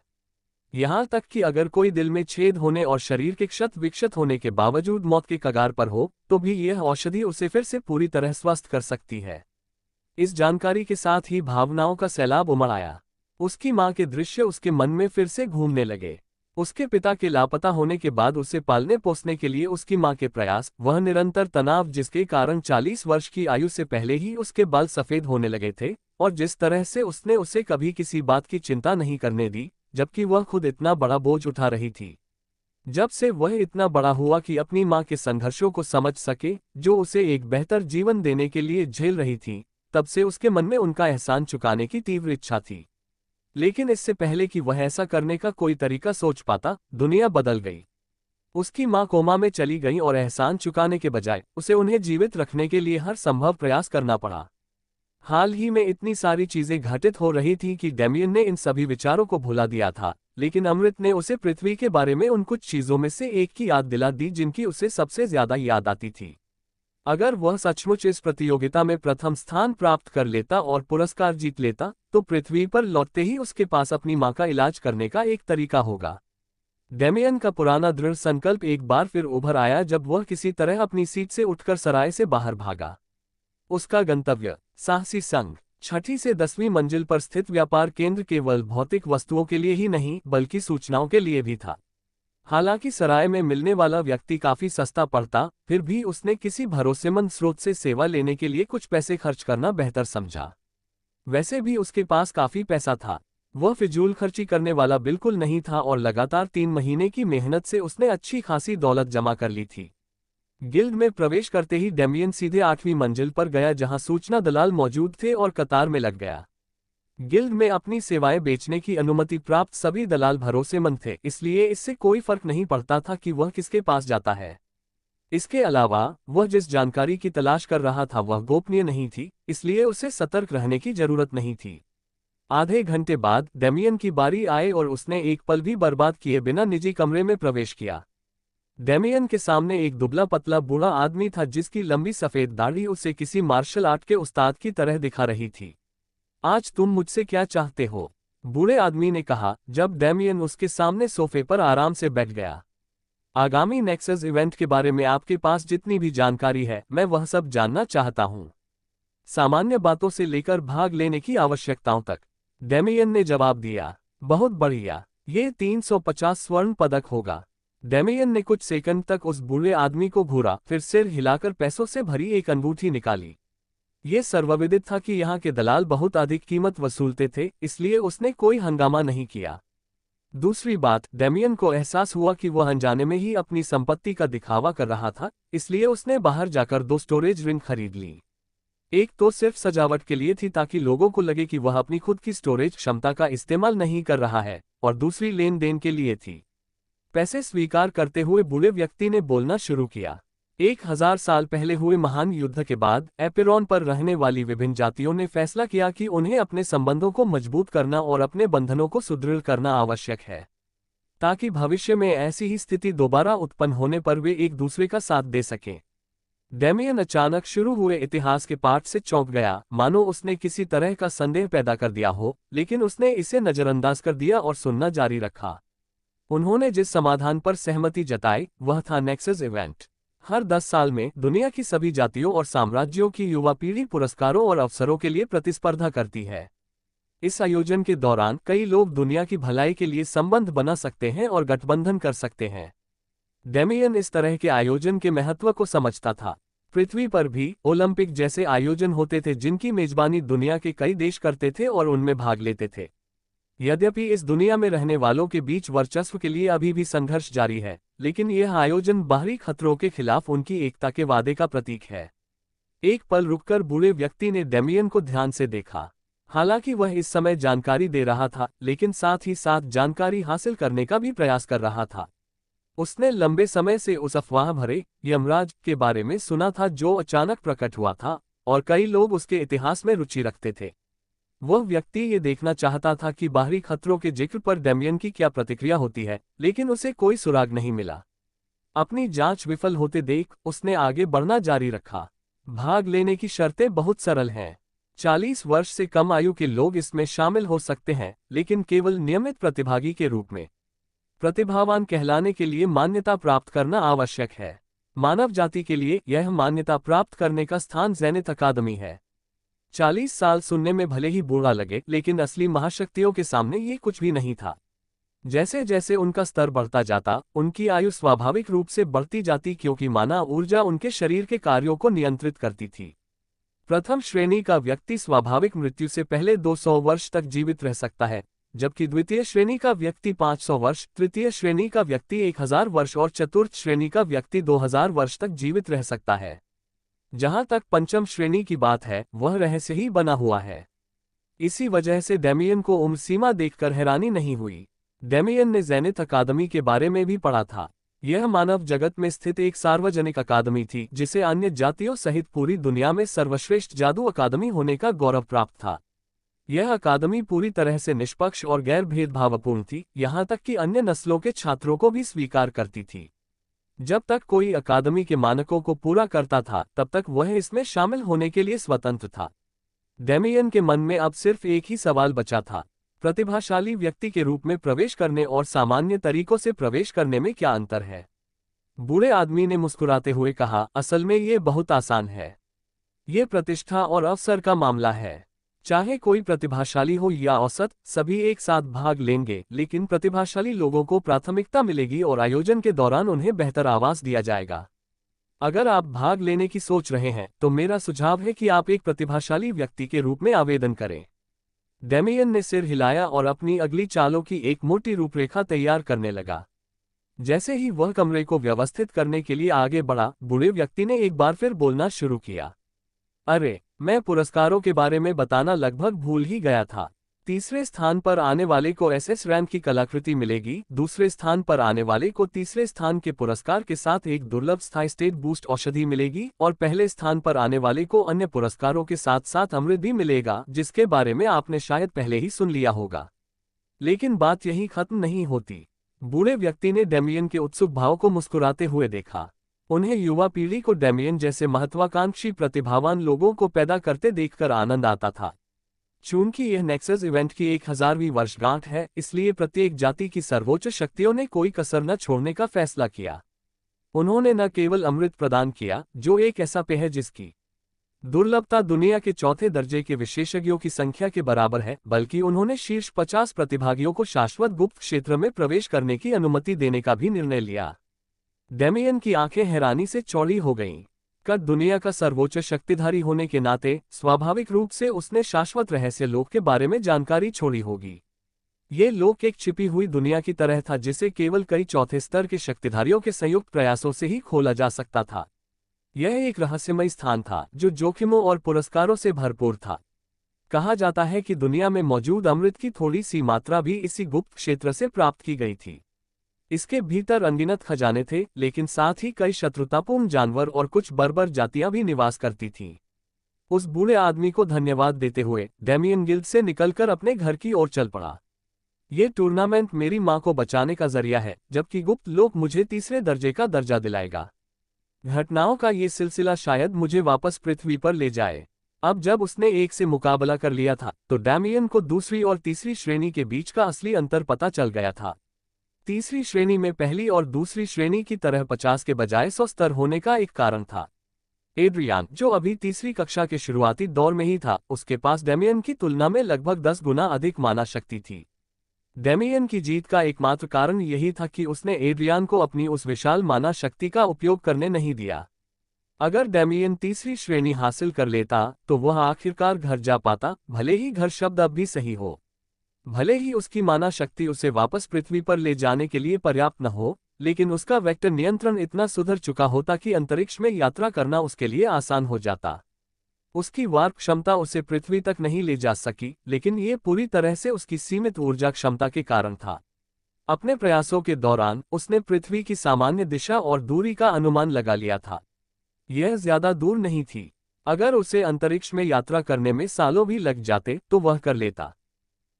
यहाँ तक कि अगर कोई दिल में छेद होने और शरीर के क्षत विक्षत होने के बावजूद मौत के कगार पर हो, तो भी यह औषधि उसे फिर से पूरी तरह स्वस्थ कर सकती है। इस जानकारी के साथ ही भावनाओं का सैलाब उमड़ आया। उसकी मां के दृश्य उसके मन में फिर से घूमने लगे। उसके पिता के लापता होने के बाद उसे पालने पोसने के लिए उसकी मां के प्रयास, वह निरंतर तनाव जिसके कारण 40 वर्ष की आयु से पहले ही उसके बाल सफेद होने लगे थे, और जिस तरह से उसने उसे कभी किसी बात की चिंता नहीं करने दी, जबकि वह खुद इतना बड़ा बोझ उठा रही थी। जब से वह इतना बड़ा हुआ कि अपनी मां के संघर्षों को समझ सके, जो उसे एक बेहतर जीवन देने के लिए झेल रही थी, तब से उसके मन में उनका एहसान चुकाने की तीव्र इच्छा थी। लेकिन इससे पहले कि वह ऐसा करने का कोई तरीका सोच पाता, दुनिया बदल गई। उसकी मां कोमा में चली गई और एहसान चुकाने के बजाय उसे उन्हें जीवित रखने के लिए हर संभव प्रयास करना पड़ा। हाल ही में इतनी सारी चीजें घटित हो रही थी कि डेमियन ने इन सभी विचारों को भुला दिया था, लेकिन अमृत ने उसे पृथ्वी के बारे में उन कुछ चीजों में से एक की याद दिला दी जिनकी उसे सबसे ज्यादा याद आती थी। अगर वह सचमुच इस प्रतियोगिता में प्रथम स्थान प्राप्त कर लेता और पुरस्कार जीत लेता, तो पृथ्वी पर लौटते ही उसके पास अपनी मां का इलाज करने का एक तरीका होगा। डेमियन का पुराना दृढ़ संकल्प एक बार फिर उभर आया जब वह किसी तरह अपनी सीट से उठकर सराय से बाहर भागा। उसका गंतव्य साहसी संघ 6ठी से 10वीं मंजिल पर स्थित व्यापार केंद्र केवल भौतिक वस्तुओं के लिए ही नहीं बल्कि सूचनाओं के लिए भी था। हालांकि सराय में मिलने वाला व्यक्ति काफी सस्ता पड़ता, फिर भी उसने किसी भरोसेमंद स्रोत से सेवा लेने के लिए कुछ पैसे खर्च करना बेहतर समझा। वैसे भी उसके पास काफी पैसा था, वह फिजूल खर्ची करने वाला बिल्कुल नहीं था और लगातार 3 महीने की मेहनत से उसने अच्छी खासी दौलत जमा कर ली थी। गिल्ड में प्रवेश करते ही डेमियन सीधे 8वीं मंजिल पर गया जहां सूचना दलाल मौजूद थे और कतार में लग गया। गिल्ड में अपनी सेवाएं बेचने की अनुमति प्राप्त सभी दलाल भरोसेमंद थे, इसलिए इससे कोई फर्क नहीं पड़ता था कि वह किसके पास जाता है। इसके अलावा वह जिस जानकारी की तलाश कर रहा था वह गोपनीय नहीं थी, इसलिए उसे सतर्क रहने की जरूरत नहीं थी। आधे घंटे बाद डेमियन की बारी आए और उसने एक पल भी बर्बाद किए बिना निजी कमरे में प्रवेश किया। डेमियन के सामने एक दुबला पतला बूढ़ा आदमी था जिसकी लंबी सफेद दाढ़ी उसे किसी मार्शल आर्ट के उस्ताद की तरह दिखा रही थी। आज तुम मुझसे क्या चाहते हो? बूढ़े आदमी ने कहा जब डेमियन उसके सामने सोफे पर आराम से बैठ गया। आगामी नेक्सस इवेंट के बारे में आपके पास जितनी भी जानकारी है मैं वह सब जानना चाहता हूं, सामान्य बातों से लेकर भाग लेने की आवश्यकताओं तक। डेमियन ने जवाब दिया, बहुत बढ़िया, ये 350 स्वर्ण पदक होगा। डेमियन ने कुछ सेकंड तक उस बूढ़े आदमी को घूरा, फिर सिर हिलाकर पैसों से भरी एक अंगूठी निकाली। ये सर्वविदित था कि यहाँ के दलाल बहुत अधिक कीमत वसूलते थे, इसलिए उसने कोई हंगामा नहीं किया। दूसरी बात, डेमियन को एहसास हुआ कि वह अनजाने में ही अपनी संपत्ति का दिखावा कर रहा था, इसलिए उसने बाहर जाकर 2 स्टोरेज रिंग खरीद ली। एक तो सिर्फ सजावट के लिए थी ताकि लोगों को लगे कि वह अपनी खुद की स्टोरेज क्षमता का इस्तेमाल नहीं कर रहा है, और दूसरी लेन देन के लिए थी। पैसे स्वीकार करते हुए बूढ़े व्यक्ति ने बोलना शुरू किया। 1000 साल पहले हुए महान युद्ध के बाद एपेरॉन पर रहने वाली विभिन्न जातियों ने फैसला किया कि उन्हें अपने संबंधों को मजबूत करना और अपने बंधनों को सुदृढ़ करना आवश्यक है, ताकि भविष्य में ऐसी ही स्थिति दोबारा उत्पन्न होने पर वे एक दूसरे का साथ दे सकें। डेमियन अचानक शुरू हुए इतिहास के पाठ से चौंक गया, मानो उसने किसी तरह का संदेह पैदा कर दिया हो, लेकिन उसने इसे नजरअंदाज कर दिया और सुनना जारी रखा। उन्होंने जिस समाधान पर सहमति जताई वह था नेक्सस इवेंट। हर 10 साल में दुनिया की सभी जातियों और साम्राज्यों की युवा पीढ़ी पुरस्कारों और अवसरों के लिए प्रतिस्पर्धा करती है। इस आयोजन के दौरान कई लोग दुनिया की भलाई के लिए संबंध बना सकते हैं और गठबंधन कर सकते हैं। डेमियन इस तरह के आयोजन के महत्व को समझता था। पृथ्वी पर भी ओलंपिक जैसे आयोजन होते थे जिनकी मेजबानी दुनिया के कई देश करते थे और उनमें भाग लेते थे। यद्यपि इस दुनिया में रहने वालों के बीच वर्चस्व के लिए अभी भी संघर्ष जारी है, लेकिन यह आयोजन बाहरी खतरों के खिलाफ उनकी एकता के वादे का प्रतीक है। एक पल रुककर बूढ़े व्यक्ति ने डेमियन को ध्यान से देखा। हालांकि वह इस समय जानकारी दे रहा था, लेकिन साथ ही साथ जानकारी हासिल करने का भी प्रयास कर रहा था। उसने लंबे समय से उस अफवाह भरे यमराज के बारे में सुना था जो अचानक प्रकट हुआ था, और कई लोग उसके इतिहास में रुचि रखते थे। वह व्यक्ति ये देखना चाहता था कि बाहरी खतरों के जिक्र पर डेमियन की क्या प्रतिक्रिया होती है, लेकिन उसे कोई सुराग नहीं मिला। अपनी जांच विफल होते देख उसने आगे बढ़ना जारी रखा। भाग लेने की शर्तें बहुत सरल हैं। 40 वर्ष से कम आयु के लोग इसमें शामिल हो सकते हैं, लेकिन केवल नियमित प्रतिभागी के रूप में। प्रतिभावान कहलाने के लिए मान्यता प्राप्त करना आवश्यक है। मानव जाति के लिए यह मान्यता प्राप्त करने का स्थान ज़ेनिथ अकादमी है। 40 साल सुनने में भले ही बूढ़ा लगे, लेकिन असली महाशक्तियों के सामने ये कुछ भी नहीं था। जैसे जैसे उनका स्तर बढ़ता जाता, उनकी आयु स्वाभाविक रूप से बढ़ती जाती, क्योंकि माना ऊर्जा उनके शरीर के कार्यों को नियंत्रित करती थी। प्रथम श्रेणी का व्यक्ति स्वाभाविक मृत्यु से पहले 200 वर्ष तक जीवित रह सकता है, जबकि द्वितीय श्रेणी का व्यक्ति 500 वर्ष, तृतीय श्रेणी का व्यक्ति 1000 वर्ष और चतुर्थ श्रेणी का व्यक्ति 2000 वर्ष तक जीवित रह सकता है। जहां तक पंचम श्रेणी की बात है, वह रहस्य ही बना हुआ है। इसी वजह से डेमियन को उम्र सीमा देखकर हैरानी नहीं हुई। डेमियन ने ज़ेनिथ अकादमी के बारे में भी पढ़ा था। यह मानव जगत में स्थित एक सार्वजनिक अकादमी थी, जिसे अन्य जातियों सहित पूरी दुनिया में सर्वश्रेष्ठ जादू अकादमी होने का गौरव प्राप्त था। यह अकादमी पूरी तरह से निष्पक्ष और गैर भेदभावपूर्ण थी, यहाँ तक कि अन्य नस्लों के छात्रों को भी स्वीकार करती थी। जब तक कोई अकादमी के मानकों को पूरा करता था, तब तक वह इसमें शामिल होने के लिए स्वतंत्र था। डेमियन के मन में अब सिर्फ एक ही सवाल बचा था, प्रतिभाशाली व्यक्ति के रूप में प्रवेश करने और सामान्य तरीकों से प्रवेश करने में क्या अंतर है। बूढ़े आदमी ने मुस्कुराते हुए कहा, असल में ये बहुत आसान है। ये प्रतिष्ठा और अवसर का मामला है। चाहे कोई प्रतिभाशाली हो या औसत, सभी एक साथ भाग लेंगे, लेकिन प्रतिभाशाली लोगों को प्राथमिकता मिलेगी और आयोजन के दौरान उन्हें बेहतर आवास दिया जाएगा। अगर आप भाग लेने की सोच रहे हैं, तो मेरा सुझाव है कि आप एक प्रतिभाशाली व्यक्ति के रूप में आवेदन करें। डेमियन ने सिर हिलाया और अपनी अगली चालों की एक मोटी रूपरेखा तैयार करने लगा। जैसे ही वह कमरे को व्यवस्थित करने के लिए आगे बढ़ा, बूढ़े व्यक्ति ने एक बार फिर बोलना शुरू किया। अरे, मैं पुरस्कारों के बारे में बताना लगभग भूल ही गया था। तीसरे स्थान पर आने वाले को एसएस रैंक की कलाकृति मिलेगी, दूसरे स्थान पर आने वाले को तीसरे स्थान के पुरस्कार के साथ एक दुर्लभ स्थायी स्टेट बूस्ट औषधि मिलेगी, और पहले स्थान पर आने वाले को अन्य पुरस्कारों के साथ साथ अमृत भी मिलेगा, जिसके बारे में आपने शायद पहले ही सुन लिया होगा। लेकिन बात यहीं खत्म नहीं होती। बूढ़े व्यक्ति ने डेमियन के उत्सुक भाव को मुस्कुराते हुए देखा। उन्हें युवा पीढ़ी को डेमियन जैसे महत्वाकांक्षी प्रतिभावान लोगों को पैदा करते देखकर आनंद आता था। चूंकि यह नेक्सस इवेंट की 1000वीं वर्षगांठ है, इसलिए प्रत्येक जाति की सर्वोच्च शक्तियों ने कोई कसर न छोड़ने का फैसला किया। उन्होंने न केवल अमृत प्रदान किया, जो एक ऐसा पेय है जिसकी दुर्लभता दुनिया के चौथे दर्जे के विशेषज्ञों की संख्या के बराबर है, बल्कि उन्होंने शीर्ष 50 प्रतिभागियों को शाश्वत गुप्त क्षेत्र में प्रवेश करने की अनुमति देने का भी निर्णय लिया। डेमियन की आंखें हैरानी से चौड़ी हो गईं। कद दुनिया का सर्वोच्च शक्तिधारी होने के नाते स्वाभाविक रूप से उसने शाश्वत रहस्य लोक के बारे में जानकारी छोड़ी होगी। ये लोक एक छिपी हुई दुनिया की तरह था, जिसे केवल कई चौथे स्तर के शक्तिधारियों के संयुक्त प्रयासों से ही खोला जा सकता था। यह एक रहस्यमय स्थान था, जो जोखिमों और पुरस्कारों से भरपूर था। कहा जाता है कि दुनिया में मौजूद अमृत की थोड़ी सी मात्रा भी इसी गुप्त क्षेत्र से प्राप्त की गई थी। इसके भीतर अनगिनत खजाने थे, लेकिन साथ ही कई शत्रुतापूर्ण जानवर और कुछ बर्बर जातियां भी निवास करती थीं। उस बूढ़े आदमी को धन्यवाद देते हुए डेमियन गिल्ड से निकलकर अपने घर की ओर चल पड़ा। ये टूर्नामेंट मेरी मां को बचाने का जरिया है, जबकि गुप्त लोक मुझे तीसरे दर्जे का दर्जा दिलाएगा। घटनाओं का ये सिलसिला शायद मुझे वापस पृथ्वी पर ले जाए। अब जब उसने एक से मुकाबला कर लिया था, तो डेमियन को दूसरी और तीसरी श्रेणी के बीच का असली अंतर पता चल गया था। तीसरी श्रेणी में पहली और दूसरी श्रेणी की तरह 50 के बजाय 100 स्तर होने का एक कारण था। एड्रियान, जो अभी तीसरी कक्षा के शुरुआती दौर में ही था, उसके पास डेमियन की तुलना में लगभग 10 गुना अधिक माना शक्ति थी। डेमियन की जीत का एकमात्र कारण यही था कि उसने एड्रियान को अपनी उस विशाल माना शक्ति का उपयोग करने नहीं दिया। अगर डेमियन तीसरी श्रेणी हासिल कर लेता, तो वह आखिरकार घर जा पाता, भले ही घर शब्द अब भी सही हो। भले ही उसकी माना शक्ति उसे वापस पृथ्वी पर ले जाने के लिए पर्याप्त न हो, लेकिन उसका वेक्टर नियंत्रण इतना सुधर चुका होता कि अंतरिक्ष में यात्रा करना उसके लिए आसान हो जाता। उसकी वार्प क्षमता उसे पृथ्वी तक नहीं ले जा सकी, लेकिन ये पूरी तरह से उसकी सीमित ऊर्जा क्षमता के कारण था। अपने प्रयासों के दौरान उसने पृथ्वी की सामान्य दिशा और दूरी का अनुमान लगा लिया था। यह ज्यादा दूर नहीं थी। अगर उसे अंतरिक्ष में यात्रा करने में सालों भी लग जाते तो वह कर लेता।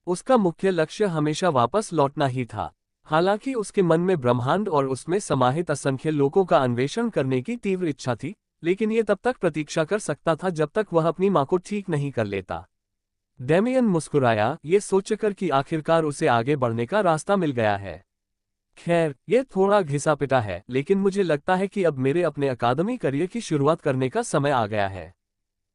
उसका मुख्य लक्ष्य हमेशा वापस लौटना ही था। हालांकि उसके मन में ब्रह्मांड और उसमें समाहित असंख्य लोगों का अन्वेषण करने की तीव्र इच्छा थी, लेकिन ये तब तक प्रतीक्षा कर सकता था जब तक वह अपनी मां को ठीक नहीं कर लेता। डेमियन मुस्कुराया, ये सोचकर कि आखिरकार उसे आगे बढ़ने का रास्ता मिल गया है। खैर, ये थोड़ा घिसा पिटा है, लेकिन मुझे लगता है कि अब मेरे अपने अकादमी करियर की शुरुआत करने का समय आ गया है।